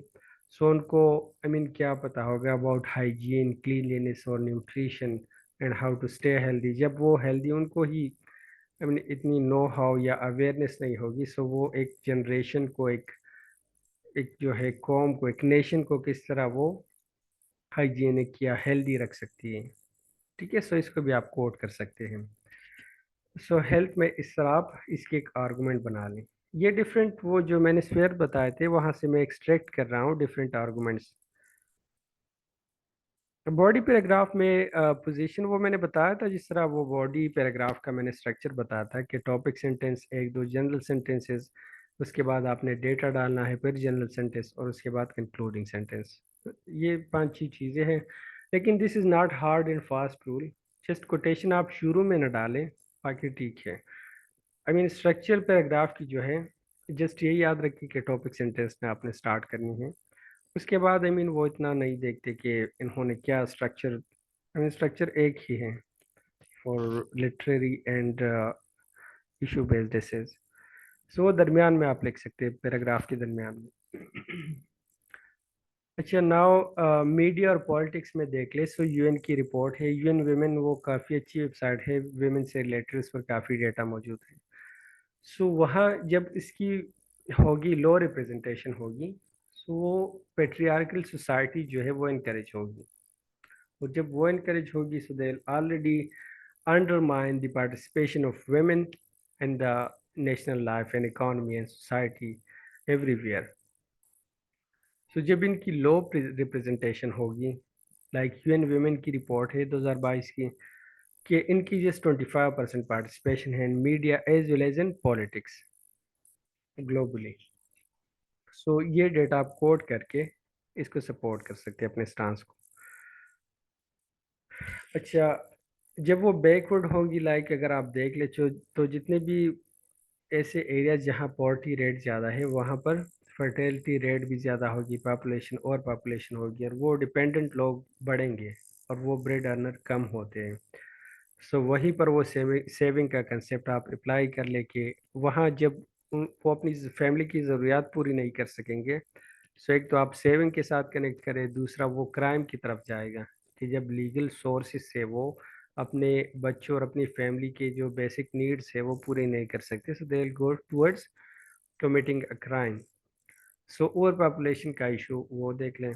سو ان کو آئی مین کیا پتہ ہوگا اباؤٹ ہائیجین، کلینلینس اور nutrition and how to stay healthy. جب وہ ہیلدی ان کو ہی آئی مین اتنی نو ہاؤ یا اویئرنیس نہیں ہوگی، سو وہ ایک جنریشن کو، ایک جو ہے قوم کو، ایک نیشن کو کس طرح وہ ہائیجینک یا ہیلدی رکھ سکتی ہے. ٹھیک ہے. سو اس کو بھی آپ کوٹ کر سکتے ہیں. سو ہیلتھ میں اس طرح آپ اس کے ایک آرگومنٹ بنا لیں. یہ ڈفرینٹ وہ جو میں نے اسفیئر بتائے تھے وہاں سے میں ایکسٹریکٹ کر رہا ہوں ڈفرینٹ آرگومنٹس. باڈی پیراگراف میں پوزیشن وہ میں نے بتایا تھا، جس طرح وہ باڈی پیراگراف کا میں نے اسٹرکچر بتایا تھا کہ ٹاپک سینٹینس، ایک دو جنرل سینٹینسز، اس کے بعد آپ نے ڈیٹا ڈالنا ہے، پھر جنرل سینٹینس، اور اس کے بعد کنکلوڈنگ سینٹینس. یہ 5 چیزیں ہیں. لیکن this is not hard and fast rule. Just quotation آپ شروع میں نہ ڈالیں، باقی ٹھیک ہے. آئی مین اسٹرکچر پیراگراف کی جو ہے، جسٹ یہ یاد رکھیے کہ ٹاپک سینٹینس میں آپ نے اسٹارٹ کرنی ہے. اس کے بعد آئی مین وہ اتنا نہیں دیکھتے کہ انہوں نے کیا اسٹرکچر، آئی مین اسٹرکچر ایک ہی ہے for literary and issue based essays. So وہ درمیان میں آپ لکھ سکتے ہیں، پیراگراف کے درمیان میں. اچھا، ناؤ میڈیا اور پالیٹکس میں دیکھ لیں. سو یو این کی رپورٹ ہے، یو این ویمن، وہ کافی اچھی ویب سائٹ ہے، ویمن سے ریلیٹڈ اس پر کافی ڈیٹا موجود ہے. سو وہاں جب اس کی ہوگی لو ریپرزنٹیشن ہوگی، سو وہ پیٹریارکل سوسائٹی جو ہے وہ انکریج ہوگی. اور جب وہ انکریج ہوگی، so they already undermine the participation of women in the national life and economy and society everywhere. So جب ان کی لو ریپرزنٹیشن ہوگی، لائک یو این ویمن کی رپورٹ ہے 2022 کی، کہ ان کی جسٹ 25% پارٹیسپیشن ہے in media as well as in politics globally. So یہ ڈیٹا آپ کوٹ کر کے اس کو سپورٹ کر سکتے ہیں اپنے سٹانس کو. اچھا، جب وہ بیکورڈ ہوگی، لائک اگر آپ دیکھ لیں تو جتنے بھی ایسے ایریاز جہاں پورٹی ریٹ زیادہ ہے، وہاں پر فرٹیلٹی ریٹ بھی زیادہ ہوگی، پاپولیشن ہوگی، اور وہ ڈپینڈنٹ لوگ بڑھیں گے اور وہ بریڈ ارنر کم ہوتے ہیں. سو وہیں پر وہ سیونگ کا کنسیپٹ آپ اپلائی کر لیں کہ وہاں جب وہ اپنی فیملی کی ضروریات پوری نہیں کر سکیں گے، سو ایک تو آپ سیونگ کے ساتھ کنیکٹ کریں, دوسرا وہ کرائم کی طرف جائے گا کہ جب لیگل سورسز سے وہ اپنے بچوں اور اپنی فیملی کے جو بیسک نیڈس ہے وہ پورے نہیں کر سکتے, so they will go towards committing a crime. So overpopulation کا ایشو وہ دیکھ لیں.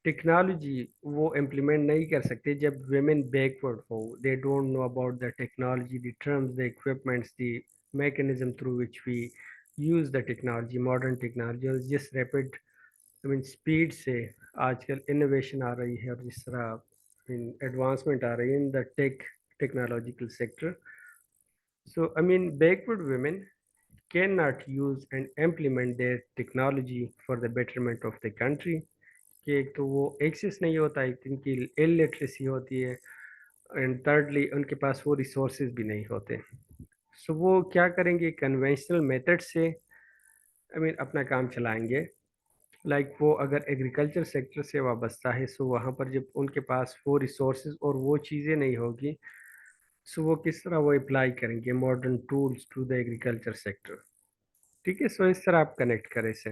ٹیکنالوجی وہ امپلیمنٹ نہیں کر سکتے جب ویمن بیکورڈ ہو, they don't know about the technology, the terms, the equipments, the mechanism through which we use the technology, modern technology, اور جس ریپڈ اسپیڈ سے آج کل انوویشن آ رہی ہے اور جس طرح ایڈوانسمنٹ آ رہی ہے in the technological sector. So backward women can not use and implement their technology for the betterment of the country, کہ ایک تو وہ ایکسیس نہیں ہوتا, ایک ان کی لٹریسی ہوتی ہے, اینڈ تھرڈلی ان کے پاس وہ ریسورسز بھی نہیں ہوتے. سو وہ کیا کریں گے, کنونشنل میتھڈ سے اپنا کام چلائیں گے. لائک وہ اگر ایگریکلچر سیکٹر سے وابستہ ہے, سو وہاں پر جب ان کے پاس وہ ریسورسز اور وہ چیزیں نہیں ہوگی, سو وہ کس طرح وہ اپلائی کریں گے modern tools to the agriculture sector. ٹھیک ہے, سو اس طرح آپ کنیکٹ کریں اسے.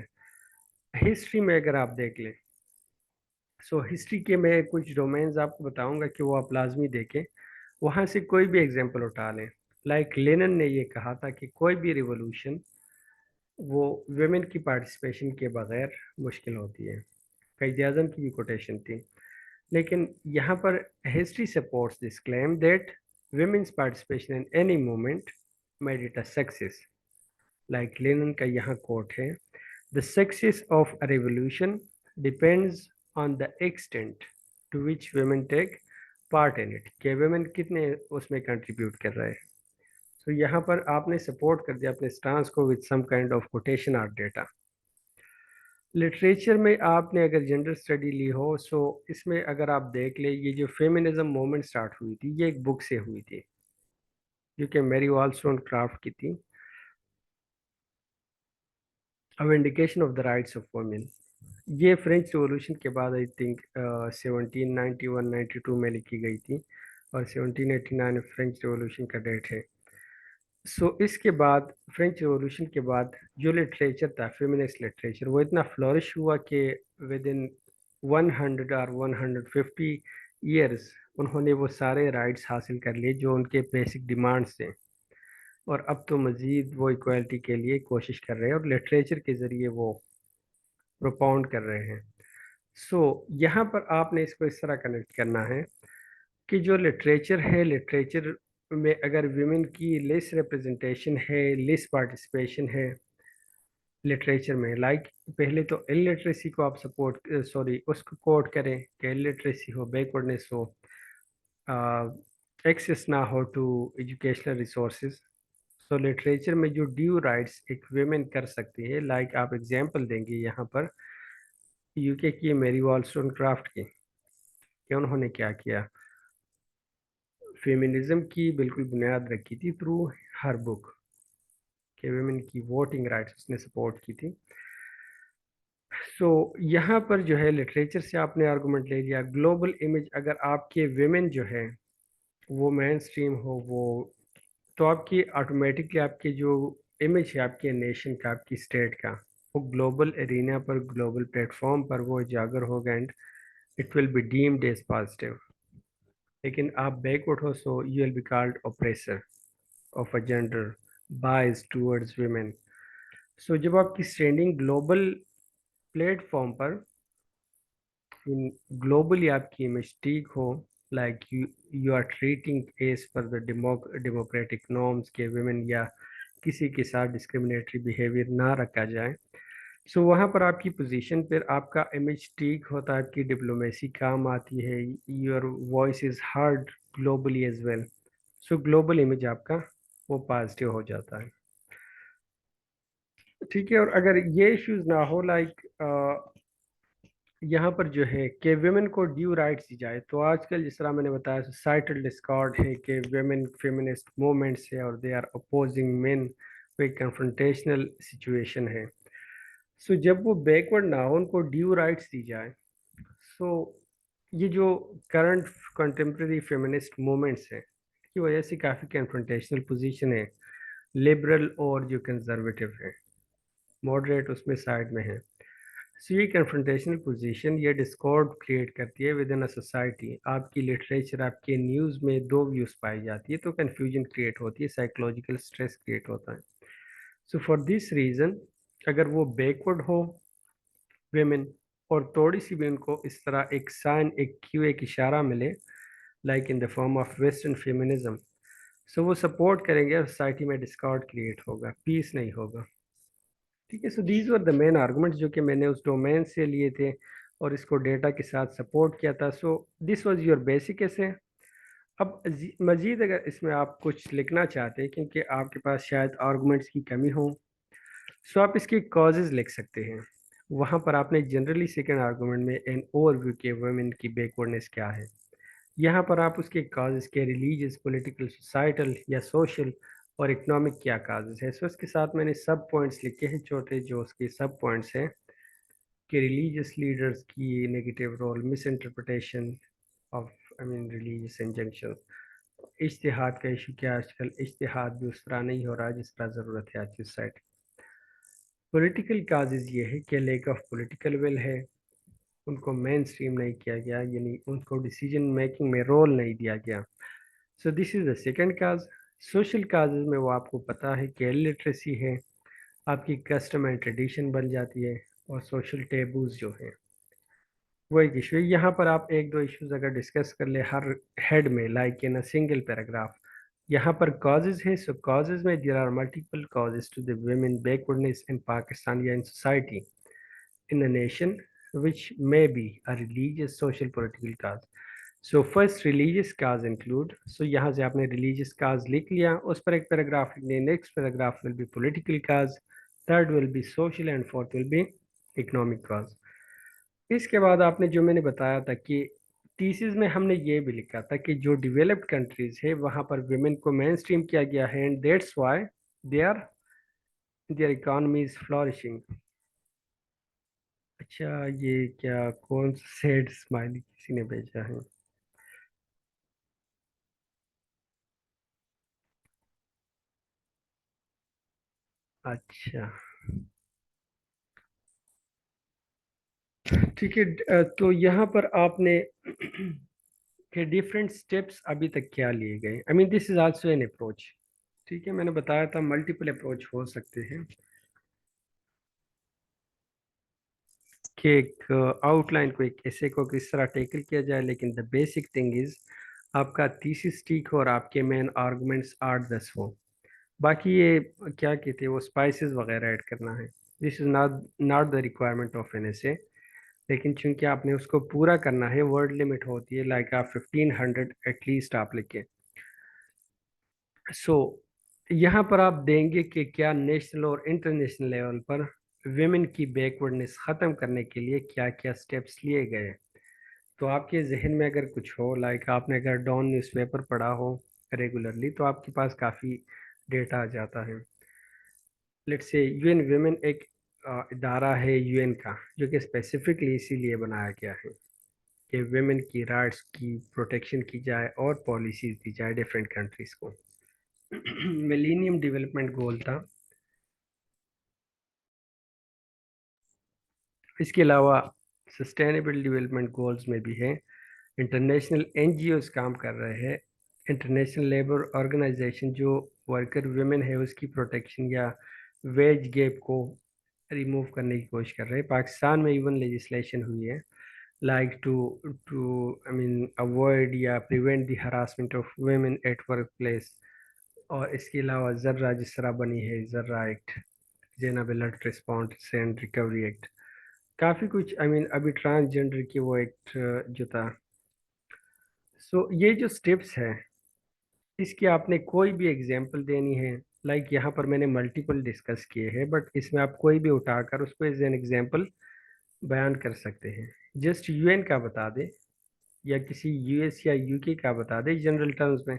ہسٹری میں اگر آپ دیکھ لیں, سو ہسٹری کے میں کچھ ڈومینز آپ کو بتاؤں گا کہ وہ آپ لازمی دیکھیں, وہاں سے کوئی بھی ایگزامپل اٹھا لیں. لائک لینن نے یہ کہا تھا کہ کوئی بھی ریولوشن وہ ویمن کی پارٹیسپیشن کے بغیر مشکل ہوتی ہے. قائد اعظم کی بھی کوٹیشن تھی. لیکن یہاں پر history supports this claim that women's participation in any movement made it a success. Like Lenin کا یہاں کوٹ ہے, the success of a revolution depends on the extent to which women take part in it, کہ women کتنے اس میں contribute کر رہے ہیں. سو یہاں پر آپ نے سپورٹ کر دیا اپنے سٹانس کو with some kind of quotation or data. Literature میں آپ نے اگر جنڈر اسٹڈی لی ہو, سو اس میں اگر آپ دیکھ لیں, یہ جو فیمنزم موومنٹ سٹارٹ ہوئی تھی یہ ایک بک سے ہوئی تھی جو کہ میری والسٹون کرافٹ کی تھی, A Vindication of the Rights of Women. یہ فرینچ ریولوشن کے بعد آئی تھنک 1791-92 میں لکھی گئی تھی, اور 1789 فرینچ ریولوشن کا ڈیٹ ہے. سو اس کے بعد فرینچ ریولوشن کے بعد جو لٹریچر تھا فیمنسٹ لٹریچر, وہ اتنا فلورش ہوا کہ ود ان 100 اور 150 ایئرس انہوں نے وہ سارے رائٹس حاصل کر لیے جو ان کے بیسک ڈیمانڈس تھے, اور اب تو مزید وہ ایکوالٹی کے لیے کوشش کر رہے ہیں اور لٹریچر کے ذریعے وہ پروپاؤنڈ کر رہے ہیں. سو یہاں پر آپ نے اس کو اس طرح کنیکٹ کرنا ہے کہ جو لٹریچر ہے, لٹریچر میں اگر ویمن کی لیس ریپرزنٹیشن ہے, لیس پارٹیسپیشن ہے لٹریچر میں, لائک پہلے تو ان لٹریسی کو آپ سپورٹ اس کو کوٹ کریں کہ ان لٹریسی ہو, بیکورڈنیس ہو, ایکسیس نہ ہو to educational resources. So literature میں جو ڈیو رائٹس ایک ویمن کر سکتی ہے, لائک آپ ایگزامپل دیں گے یہاں پر یو کے کی میری والسٹون کرافٹ کی, کہ انہوں نے کیا کیا, فیمنزم کی بالکل بنیاد رکھی تھی تھرو ہر بک, کہ ویمن کی ووٹنگ رائٹس اس نے سپورٹ کی تھی. سو یہاں پر جو ہے لٹریچر سے آپ نے آرگومنٹ لے لیا. گلوبل امیج, اگر آپ کے ویمن جو ہے وہ مین اسٹریم ہو, وہ تو آپ کی آٹومیٹکلی آپ کی جو امیج ہے آپ کے نیشن کا, آپ کی اسٹیٹ کا, وہ گلوبل ایرینا پر, گلوبل پلیٹ فارم پر وہ اجاگر ہوگا and it will be deemed as positive. لیکن آپ بیکورڈ ہو, so you will be called oppressor of a gender bias towards women. So جب آپ کی اسٹینڈنگ گلوبل پلیٹ فارم پر گلوبلی آپ کی امیج ٹھیک ہو, like you are treating as per the democratic norms کے ویمن یا کسی کے ساتھ ڈسکریمنیٹری بیہیویئر نہ رکھا جائے, سو وہاں پر آپ کی پوزیشن پر آپ کا امیج ٹھیک ہوتا ہے, آپ کی ڈپلومیسی کام آتی ہے, your voice is heard globally as well. So global image آپ کا وہ پازیٹیو ہو جاتا ہے. ٹھیک ہے, اور اگر یہ ایشوز نہ ہو, لائک یہاں پر جو ہے کہ ویمن کو ڈیو رائٹس دی جائے, تو آج کل جس طرح میں نے بتایا سوسائٹل ڈسکارڈ ہے کہ ویمن فیمنسٹ موومنٹس ہے اور دے آر اپوزنگ مین, کوئی کنفرنٹیشنل سچویشن ہے. سو جب وہ بیکورڈ نہ ہو, ان کو ڈیو رائٹس دی جائے, سو یہ جو کرنٹ کنٹمپریری فیمنسٹ موومنٹس ہیں کی وجہ سے کافی کنفرنٹیشنل پوزیشن ہے, لبرل اور جو کنزرویٹو ہیں, ماڈریٹ اس میں سائڈ میں ہیں. سو یہ کنفرنٹیشنل پوزیشن یہ ڈسکارڈ کریٹ کرتی ہے ود ان اے سوسائٹی. آپ کی لٹریچر آپ کے نیوز میں دو ویوز پائی جاتی ہے تو کنفیوژن کریٹ ہوتی ہے, سائیکولوجیکل اسٹریس کریٹ ہوتا ہے. سو فار دس ریزن اگر وہ بیکورڈ ہو ویمن اور تھوڑی سی بھی ان کو اس طرح ایک سائن ایک کیو ایک اشارہ ملے like in the form of western feminism, so وہ سپورٹ کریں گے, سوسائٹی میں ڈسکارڈ کریٹ ہوگا, پیس نہیں ہوگا. ٹھیک ہے. So these were the main arguments جو کہ میں نے اس ڈومین سے لیے تھے اور اس کو ڈیٹا کے ساتھ سپورٹ کیا تھا. سو دس واز یور بیسک ایسے. اب مزید اگر اس میں آپ کچھ لکھنا چاہتے ہیں کیونکہ آپ کے پاس شاید آرگومنٹس کی کمی ہو, سو آپ اس کی کازز لکھ سکتے ہیں. وہاں پر آپ نے جنرلی سیکنڈ آرگومنٹ میں این اوور ویو کے ویمن کی بیکورڈنس کیا ہے, یہاں پر آپ اس کے کازز کے ریلیجیس, پولیٹیکل, سوسائٹل یا سوشل اور اکنامک کیا کازز ہے. سو اس کے ساتھ میں نے سب پوائنٹس لکھے ہیں چھوٹے, جو اس کے سب پوائنٹس ہیں کہ ریلیجیس لیڈرز کی negative role, misinterpretation of religious injunction, اجتہاد کا ایشو کیا آج کل اجتہاد بھی اس طرح نہیں ہو رہا جس طرح ضرورت ہے آج کی سوسائٹی. پولیٹیکل کازز یہ ہے کہ لیک آف پولیٹیکل ول ہے, ان کو مین اسٹریم نہیں کیا گیا, یعنی ان کو ڈیسیجن میکنگ میں رول نہیں دیا گیا. So this is the second cause. Social causes میں وہ آپ کو پتہ ہے کہ لٹریسی ہے, آپ کی کسٹم اینڈ ٹریڈیشن بن جاتی ہے, اور سوشل ٹیبوز جو ہیں وہ ایک ایشو ہے. یہاں پر آپ ایک دو ایشوز اگر ڈسکس کر لیں ہر ہیڈ میں like in a single paragraph, یہاں پر کازز ہے. سو کازز میں there are multiple causes to the women backwardness in Pakistan یا in society in a nation which may be a religious, social, political cause. So first religious cause include, so یہاں سے آپ نے religious cause لکھ لیا, اس پر ایک paragraph لکھنے, next paragraph will be political cause, third will be social and fourth will be economic cause. اس کے بعد آپ نے جو میں نے بتایا تھا کہ تیسیز میں ہم نے یہ بھی لکھا تھا کہ جو ڈیولپڈ کنٹریز ہے وہاں پر ویمن کو مین اسٹریم کیا گیا ہے, and that's why their economy is flourishing. اچھا یہ کیا کون سا سیڈ اسمائلی کسی نے بھیجا ہے؟ اچھا ٹھیک ہے. تو یہاں پر آپ نے کہ ڈیفرنٹ سٹیپس ابھی تک کیا لیے گئے, آئی مین دس از آلسو این اپروچ. ٹھیک ہے, میں نے بتایا تھا ملٹیپل اپروچ ہو سکتے ہیں کہ ایک آؤٹ لائن کو ایک ایسے کو کس طرح ٹیکل کیا جائے, لیکن دا بیسک تھنگ از آپ کا تھیسس ٹھیک ہو اور آپ کے مین آرگومنٹس 8-10 ہو. باقی یہ کیا کہتے ہیں وہ اسپائسز وغیرہ ایڈ کرنا ہے, this is not the requirement of an essay, لیکن چونکہ آپ نے اس کو پورا کرنا ہے ورڈ لمٹ ہوتی ہے لائک آپ 1500 ایٹ لیسٹ آپ لکھیں. سو یہاں پر آپ دیں گے کہ کیا نیشنل اور انٹرنیشنل لیول پر ویمن کی بیکورڈنس ختم کرنے کے لیے کیا کیا سٹیپس لیے گئے. تو آپ کے ذہن میں اگر کچھ ہو لائک آپ نے اگر ڈان نیوز پیپر پڑھا ہو ریگولرلی تو آپ کے پاس کافی ڈیٹا آ جاتا ہے. لیٹ سے یو این ویمن ایک ادارہ ہے یو این کا جو کہ اسپیسیفکلی اسی لیے بنایا گیا ہے کہ ویمن کی رائٹس کی پروٹیکشن کی جائے اور پالیسیز دی جائے ڈیفرنٹ کنٹریز کو. ملینیم ڈیولپمنٹ گول تھا. اس کے علاوہ سسٹینیبل ڈیولپمنٹ گولز میں بھی ہے. انٹرنیشنل این جی اوز کام کر رہے ہیں, انٹرنیشنل لیبر آرگنائزیشن جو ورکر ویمن ہے اس کی پروٹیکشن یا ویج گیپ کو ریموو کرنے کی کوشش کر رہے ہیں. پاکستان میں ایون لیجسلیشن ہوئی ہے لائک ٹو اوائڈ یا prevent the harassment of women at workplace. اور اس کے علاوہ ذرہ جس طرح بنی ہے ذرہ act, Zainab alert response and recovery act, کافی کچھ ابھی ٹرانسجنڈر کی وہ ایکٹ جو تھا. سو یہ جو سٹیپس ہیں اس کی آپ نے کوئی بھی ایگزامپل دینی ہے لائک یہاں پر میں نے ملٹیپل ڈسکس کیے ہیں بٹ اس میں آپ کوئی بھی اٹھا کر اس کو ایز این ایگزامپل بیان کر سکتے ہیں. جسٹ یو این کا بتا دیں یا کسی یو ایس یا یو کے کا بتا دیں جنرل ٹرمز میں.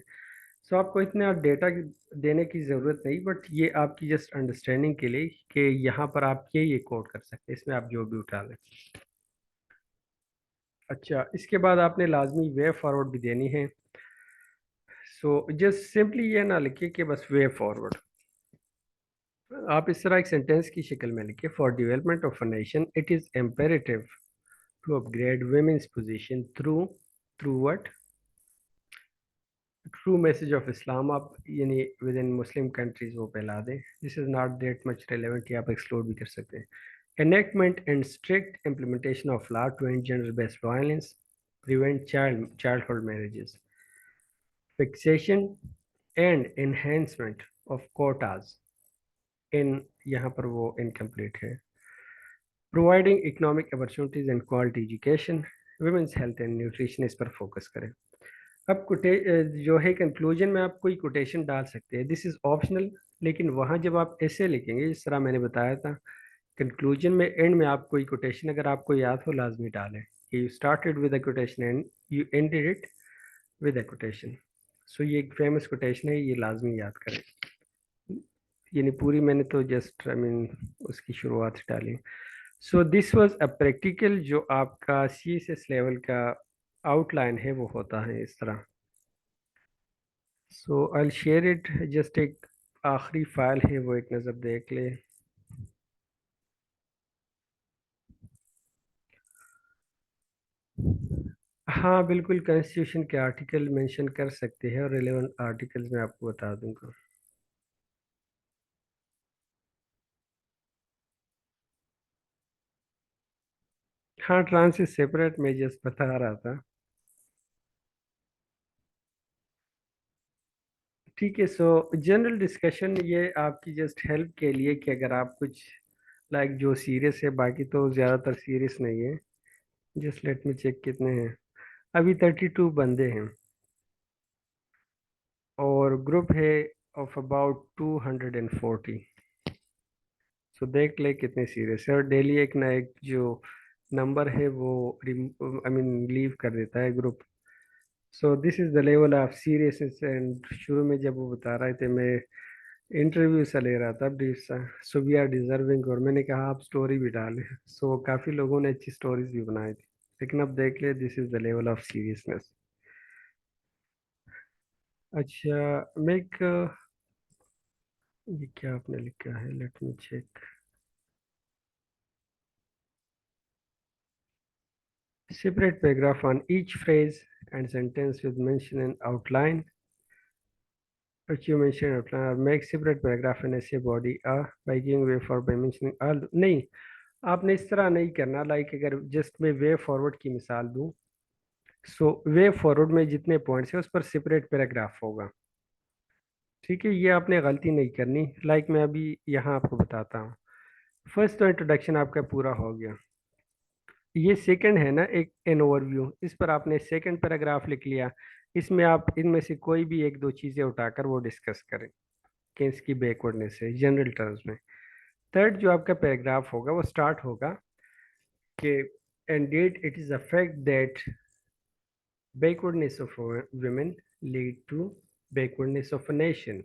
سو آپ کو اتنا ڈیٹا دینے کی ضرورت نہیں, بٹ یہ آپ کی جسٹ انڈرسٹینڈنگ کے لیے کہ یہاں پر آپ یہ کوٹ کر سکتے ہیں, اس میں آپ جو بھی اٹھا لیں. اچھا اس کے بعد آپ نے لازمی وے فارورڈ بھی دینی ہے. سو جسٹ سمپلی یہ نہ لکھے کہ بس وے فارورڈ, آپ اس طرح ایک سینٹینس کی شکل میں لکھیں for development of a nation it is imperative to upgrade women's position through what true message of Islam. آپ یعنی ود ان مسلم کنٹریز وہ پھیلا دیں. This is not that much relevant, یہ آپ ایکسپلور بھی کر سکتے ہیں. enactment and strict implementation of law to end gender-based violence, prevent childhood marriages, fixation and enhancement of quotas in یہاں پر وہ incomplete ہے. providing economic opportunities and quality education, women's health and nutrition, اس پر focus کریں. اب جو ہے conclusion میں آپ کوئی کوٹیشن ڈال سکتے ہیں, دس از آپشنل, لیکن وہاں جب آپ ایسے لکھیں گے جس طرح میں نے بتایا تھا کنکلوژن میں اینڈ میں آپ کوئی کوٹیشن اگر آپ کو یاد ہو لازمی ڈالیں کہ you started with a quotation and you ended it with a quotation. So یہ ایک فیمس کوٹیشن ہے, یہ لازمی یاد کریں. یعنی پوری میں نے تو جسٹ اس کی شروعات ڈالی. سو دس واز اے پریکٹیکل جو آپ کا سی ایس ایس لیول کا آؤٹ لائن ہے وہ ہوتا ہے اس طرح. سو آئی شیئر اٹ, جسٹ ایک آخری فائل ہے وہ ایک نظر دیکھ لیں. ہاں بالکل, کانسٹیٹیوشن کے آرٹیکل مینشن کر سکتے ہیں اور ریلیونٹ آرٹیکل میں آپ کو بتا دوں گا. ہاں ٹرانس سیپریٹ میں جس بتا رہا تھا. ٹھیک ہے, سو جنرل ڈسکشن یہ آپ کی جسٹ ہیلپ کے لیے کہ اگر آپ کچھ لائک جو سیریس ہے, باقی تو زیادہ تر سیریس نہیں ہے. جسٹ لیٹ می چیک کتنے ہیں. ابھی 32 بندے ہیں اور گروپ ہے آف اباؤٹ 240. سو دیکھ لے کتنے سیریس ہے, اور ڈیلی ایک نہ ایک جو نمبر ہے وہ لیو کر دیتا ہے group. So this is the level of seriousness. And شروع میں جب وہ بتا رہے تھے میں انٹرویو سا لے رہا تھا بریف سا, سو وی آر ڈیزرونگ, اور میں نے کہا آپ سٹوری بھی ڈالیں. سو کافی لوگوں نے اچھی سٹوریز بھی بنائی تھی, لیکن اب دیکھ لیں دس is the level of seriousness. اچھا میں ایک یہ کیا آپ نے لکھا ہے, let me check. Separate paragraph on each phrase and sentence with mention and outline. Which you mention outline, or make separate paragraph in essay body by giving way for by mentioning all. نہیں, آپ نے اس طرح نہیں کرنا. Like اگر just میں way forward کی مثال دوں, سو وے فارورڈ میں جتنے پوائنٹس ہیں اس پر سپریٹ پیراگراف ہوگا. ٹھیک ہے, یہ آپ نے غلطی نہیں کرنی. لائک میں ابھی یہاں آپ کو بتاتا ہوں. فرسٹ تو انٹروڈکشن آپ کا پورا ہو گیا. یہ سیکنڈ ہے نا ایک ان اوور ویو, اس پر آپ نے سیکنڈ پیراگراف لکھ لیا. اس میں آپ ان میں سے کوئی بھی ایک دو چیزیں اٹھا کر وہ ڈسکس کریں کہ اس کی بیکورڈنس ہے جنرل ٹرمز میں. تھرڈ جو آپ کا پیراگراف ہوگا وہ سٹارٹ ہوگا کہ indeed it is a fact that backwardness of women lead to backwardness of a nation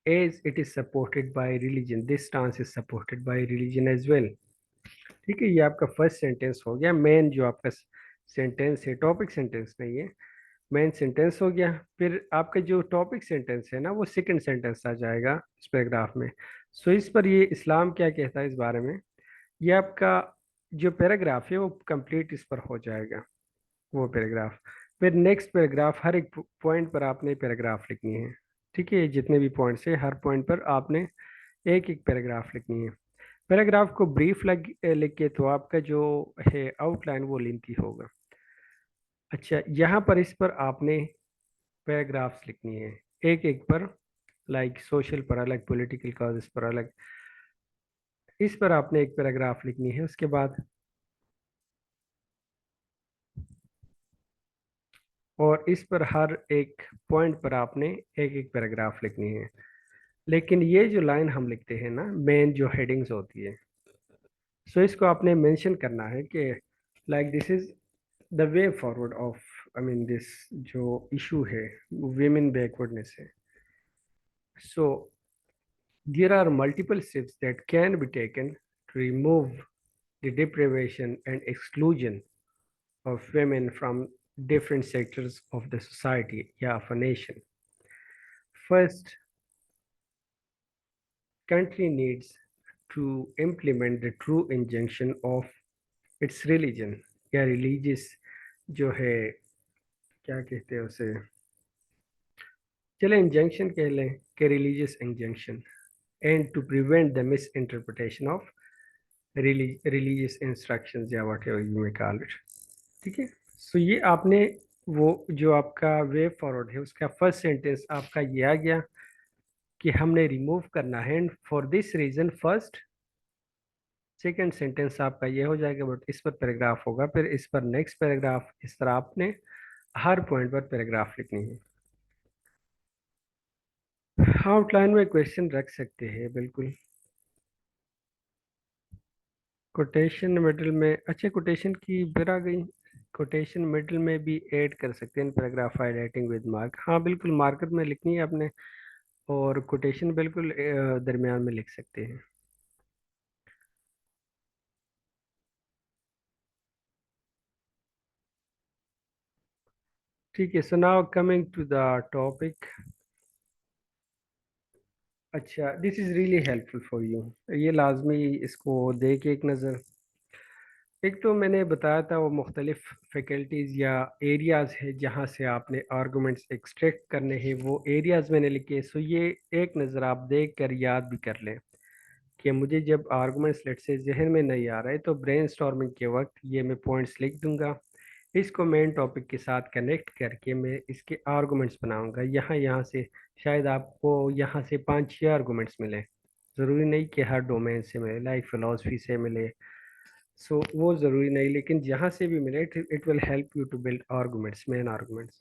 as it is supported by religion. This stance is supported by religion as well. ٹھیک ہے, یہ آپ کا first sentence ہو گیا. مین جو آپ کا sentence ہے, ٹاپک سینٹینس نہیں ہے, مین سینٹینس ہو گیا. پھر آپ کا جو ٹاپک سینٹینس ہے نا وہ سیکنڈ سینٹینس آ جائے گا اس پیراگراف میں. سو اس پر یہ اسلام کیا کہتا ہے اس بارے میں, یہ آپ کا جو پیراگراف ہے وہ کمپلیٹ اس پر ہو جائے گا وہ پیراگراف. پھر نیکسٹ پیراگراف ہر ایک پوائنٹ پر آپ نے پیراگراف لکھنی ہے. ٹھیک ہے, جتنے بھی پوائنٹس ہیں ہر پوائنٹ پر آپ نے ایک ایک پیراگراف لکھنی ہے. پیراگراف کو بریف لکھ کے تو آپ کا جو ہے آؤٹ لائن وہ لینتھی ہوگا. اچھا, یہاں پر اس پر آپ نے پیراگرافس لکھنی ہے ایک ایک پر, لائک سوشل پر الگ, پولیٹیکل کازز پر الگ, اس پر آپ نے ایک پیراگراف لکھنی ہے. اس کے بعد اور اس پر ہر ایک پوائنٹ پر آپ نے ایک ایک پیراگراف لکھنی ہے. لیکن یہ جو لائن ہم لکھتے ہیں نا, مین جو ہیڈنگز ہوتی ہے, سو اس کو آپ نے مینشن کرنا ہے کہ like this is the way forward of this جو ایشو ہے ویمن بیکورڈنس ہے. سو there are multiple steps that can be taken to remove the deprivation and exclusion of women from different sectors of the society, of a nation. First, country needs to implement the true injunction of its religion یا religious جو ہے کیا کہتے ہیں اسے چلے injunction کہہ لیں کہ religious injunction and to prevent the misinterpretation of religious instructions یا whatever you may call it. ٹھیک ہے. سو یہ آپ نے وہ جو آپ کا وے فارورڈ ہے اس کا فرسٹ سینٹینس آپ کا یہ آ گیا کہ ہم نے ریموو کرنا ہے and for this reason first second sentence آپ کا یہ ہو جائے گا بٹ اس پر پیراگراف ہوگا پھر اس پر نیکسٹ پیراگراف اس طرح آپ نے ہر پوائنٹ پر پیراگراف لکھنی ہے. آؤٹ لائن میں کویشچن رکھ سکتے ہیں بالکل. کوٹیشن مڈل میں اچھا کوٹیشن کی پھر آ گئی کوٹیشن مڈل میں بھی ایڈ کر سکتے ہیں paragraph high lighting with mark. ہاں بالکل مارکر میں لکھنی ہے آپ نے اور کوٹیشن بالکل درمیان میں لکھ سکتے ہیں. ٹھیک ہے. So now coming to the topic. اچھا this is really helpful for you. یہ لازمی اس کو دے کے ایک نظر. ایک تو میں نے بتایا تھا وہ مختلف فیکلٹیز یا ایریاز ہے جہاں سے آپ نے آرگومنٹس ایکسٹریکٹ کرنے ہیں وہ ایریاز میں نے لکھے. سو یہ ایک نظر آپ دیکھ کر یاد بھی کر لیں کہ مجھے جب آرگومنٹس لیٹ سے ذہن میں نہیں آ رہے تو برین سٹارمنگ کے وقت یہ میں پوائنٹس لکھ دوں گا. اس کو مین ٹاپک کے ساتھ کنیکٹ کر کے میں اس کے آرگومنٹس بناؤں گا. یہاں سے شاید آپ کو یہاں سے 5-6 آرگومنٹس ملے. ضروری نہیں کہ ہر ڈومین سے ملے لائک فلاسفی سے ملے سو وہ ضروری نہیں لیکن جہاں سے بھی ملے it will help you to build arguments main arguments.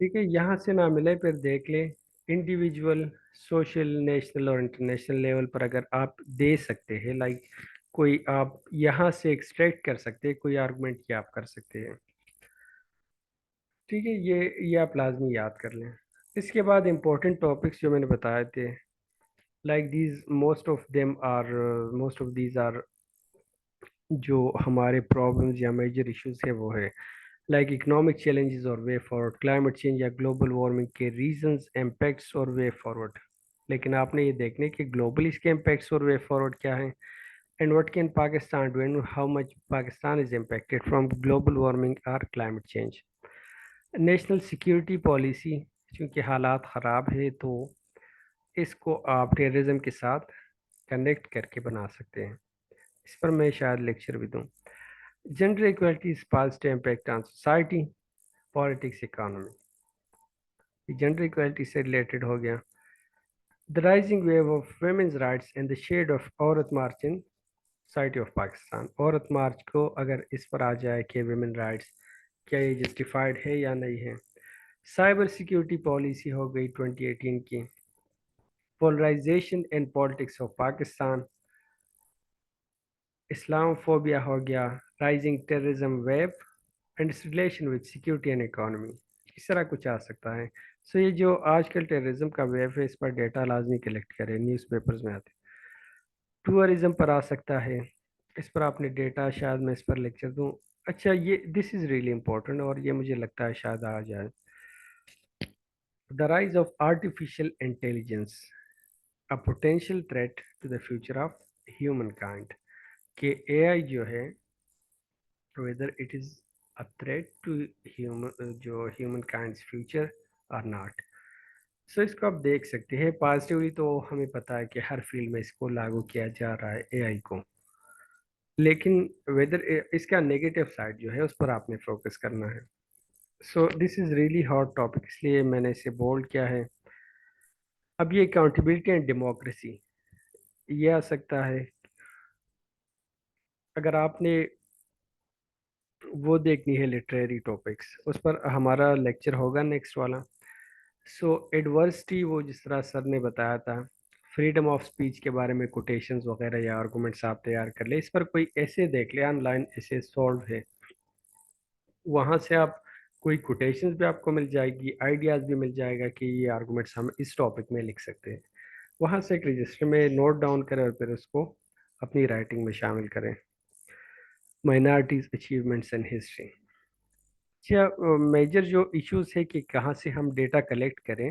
ٹھیک ہے. یہاں سے نہ ملے پھر دیکھ لیں انڈیویجول سوشل نیشنل اور انٹرنیشنل لیول پر اگر آپ دے سکتے ہیں لائک کوئی آپ یہاں سے ایکسٹریکٹ کر سکتے ہیں کوئی آرگومنٹ کیا آپ کر سکتے ہیں. ٹھیک ہے. یہ آپ لازمی یاد کر لیں. اس کے بعد امپورٹنٹ ٹاپکس جو میں نے بتائے تھے like these most of these are جو ہمارے پرابلمز یا میجر ایشوز ہے وہ ہے لائک اکنامک چیلنجز اور وے فارورڈ کلائمیٹ چینج یا گلوبل وارمنگ کے ریزنز امپیکٹس اور وے فارورڈ. لیکن آپ نے یہ دیکھنے کہ گلوبل اس کے امپیکٹس اور وے فارورڈ کیا ہیں and what can Pakistan do and how much Pakistan is impacted from global warming or climate change. National security policy چونکہ حالات خراب ہے تو اس کو آپ ٹیررزم کے ساتھ کنیکٹ کر کے بنا سکتے ہیں. اس پر میں شاید لیکچر بھی دوں. Gender equality is positive impact on society politics economy. Gender equality سے ریلیٹڈ ہو گیا. The rising wave of women's rights and the shade of Aurat March in society of Pakistan. Aurat March کو اگر اس پر آ جائے کہ ویمن رائٹس کیا یہ جسٹیفائڈ ہے یا نہیں ہے. سائبر سیکیورٹی پالیسی ہو گئی 2018 کی. Polarization and politics of Pakistan. Islamophobia ہو گیا. Rising terrorism web and its relation with security and economy. اس طرح کچھ آ سکتا ہے. سو یہ جو آج کل ٹیررزم کا ویب ہے اس پر ڈیٹا لازمی کلیکٹ کریں. نیوز پیپرز میں آتے. ٹورزم پر آ سکتا ہے. اس پر آپ نے ڈیٹا شاید میں اس پر لیکچر دوں. اچھا یہ دس از ریئلی امپورٹنٹ اور یہ مجھے لگتا ہے شاید آ جائے. The rise of artificial intelligence a potential threat to the future of humankind. کہ اے آئی جو ہے whether it is a threat to جو human kind's future or not. سو اس کو آپ دیکھ سکتے ہیں. پازیٹیولی تو ہمیں پتہ ہے کہ ہر فیلڈ میں اس کو لاگو کیا جا رہا ہے اے آئی کو لیکن ویدر اس کا نیگیٹو سائڈ جو ہے اس پر آپ نے فوکس کرنا ہے. So this is really hot topic اس لیے میں نے اسے بولڈ کیا ہے. اب یہ اکاؤنٹیبلٹی اینڈ ڈیموکریسی یہ آ سکتا ہے. اگر آپ نے وہ دیکھنی ہے لٹریری ٹاپکس اس پر ہمارا لیکچر ہوگا نیکسٹ والا. سو ایڈورسٹی وہ جس طرح سر نے بتایا تھا فریڈم آف سپیچ کے بارے میں کوٹیشنز وغیرہ یا آرگومنٹس آپ تیار کر لیں. اس پر کوئی ایسے دیکھ لیں آن لائن ایسے سولو ہے وہاں سے آپ کوئی کوٹیشنز بھی آپ کو مل جائے گی آئیڈیاز بھی مل جائے گا کہ یہ آرگومنٹس ہم اس ٹاپک میں لکھ سکتے ہیں. وہاں سے ایک رجسٹر میں نوٹ ڈاؤن کریں اور پھر اس کو اپنی رائٹنگ میں شامل کریں. Minorities achievements and history. اچھا میجر جو ایشوز ہے کہ کہاں سے ہم ڈیٹا کلیکٹ کریں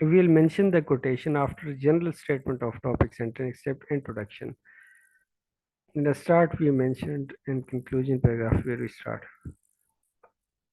We'll mention the quotation after general statement of topic center except introduction. In the start we mentioned, in conclusion paragraph where we start.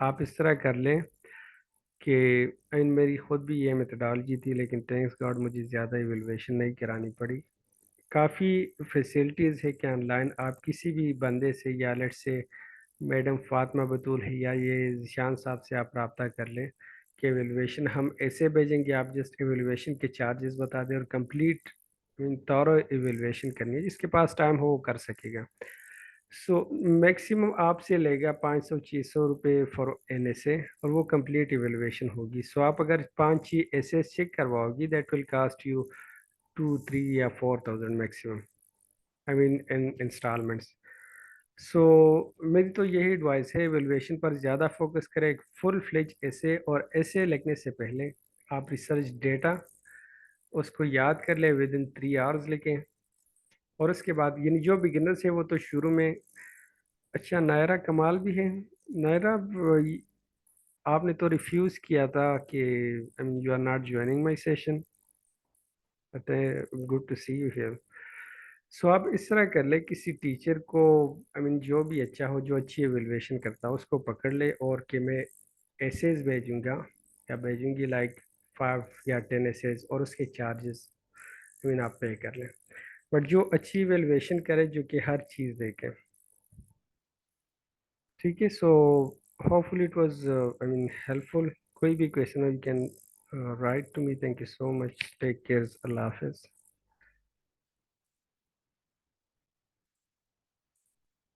آپ اس طرح کر لیں کہ میری خود بھی یہ میتھڈالوجی تھی، لیکن تھینکس گاڈ مجھے زیادہ ایویلویشن نہیں کرانی پڑی. کافی فیسلٹیز ہے کہ آن لائن آپ کسی بھی بندے سے یا لیٹ سے میڈم فاطمہ بطول ہے یا یہ ذیشان صاحب سے آپ رابطہ کر لیں کہ ایویلویشن ہم ایسے بھیجیں گے، آپ جسٹ ایویلویشن کے چارجز بتا دیں اور کمپلیٹ طور ایویلویشن کرنی ہے. جس کے پاس ٹائم ہو وہ کر سکے گا. سو میکسیمم آپ سے لے گا 500-600 روپے فار این ایس اے، اور وہ کمپلیٹ ایویلویشن ہوگی. سو آپ اگر 5-6 ایس اے چیک کرواؤ گی دیٹ ول کاسٹ یو 2-3 یا 4,000 میکسیمم، آئی مین ان انسٹالمنٹس. سو میری تو یہی ایڈوائس ہے، ایویلویشن پر زیادہ فوکس کریں. ایک فل فلیج ایسے، اور ایسے لکھنے سے پہلے آپ ریسرچ ڈیٹا اس کو یاد کر لیں، ود ان 3 آورز لکھیں. اور اس کے بعد یعنی جو بگنرس ہیں وہ تو شروع میں، اچھا نائرہ کمال بھی ہے. نائرہ آپ نے تو ریفیوز کیا تھا کہ you are not joining my session. Good to see you here. So آپ اس طرح کر لیں، کسی ٹیچر کو جو بھی اچھا ہو، جو اچھی ایویلویشن کرتا ہو اس کو پکڑ لے، اور کہ میں ایسیز بھیجوں گا یا بھیجوں گی لائک 5 یا 10 ایسیز، اور اس کے چارجز آپ پے کر لیں. بٹ جو اچھی ایویلویشن کرے، جو کہ ہر چیز دیکھے. ٹھیک ہے. So hopefully it was helpful. کوئی بھی کویشچن ہو you can write to me. Thank you so much. Take care. Allah حافظ.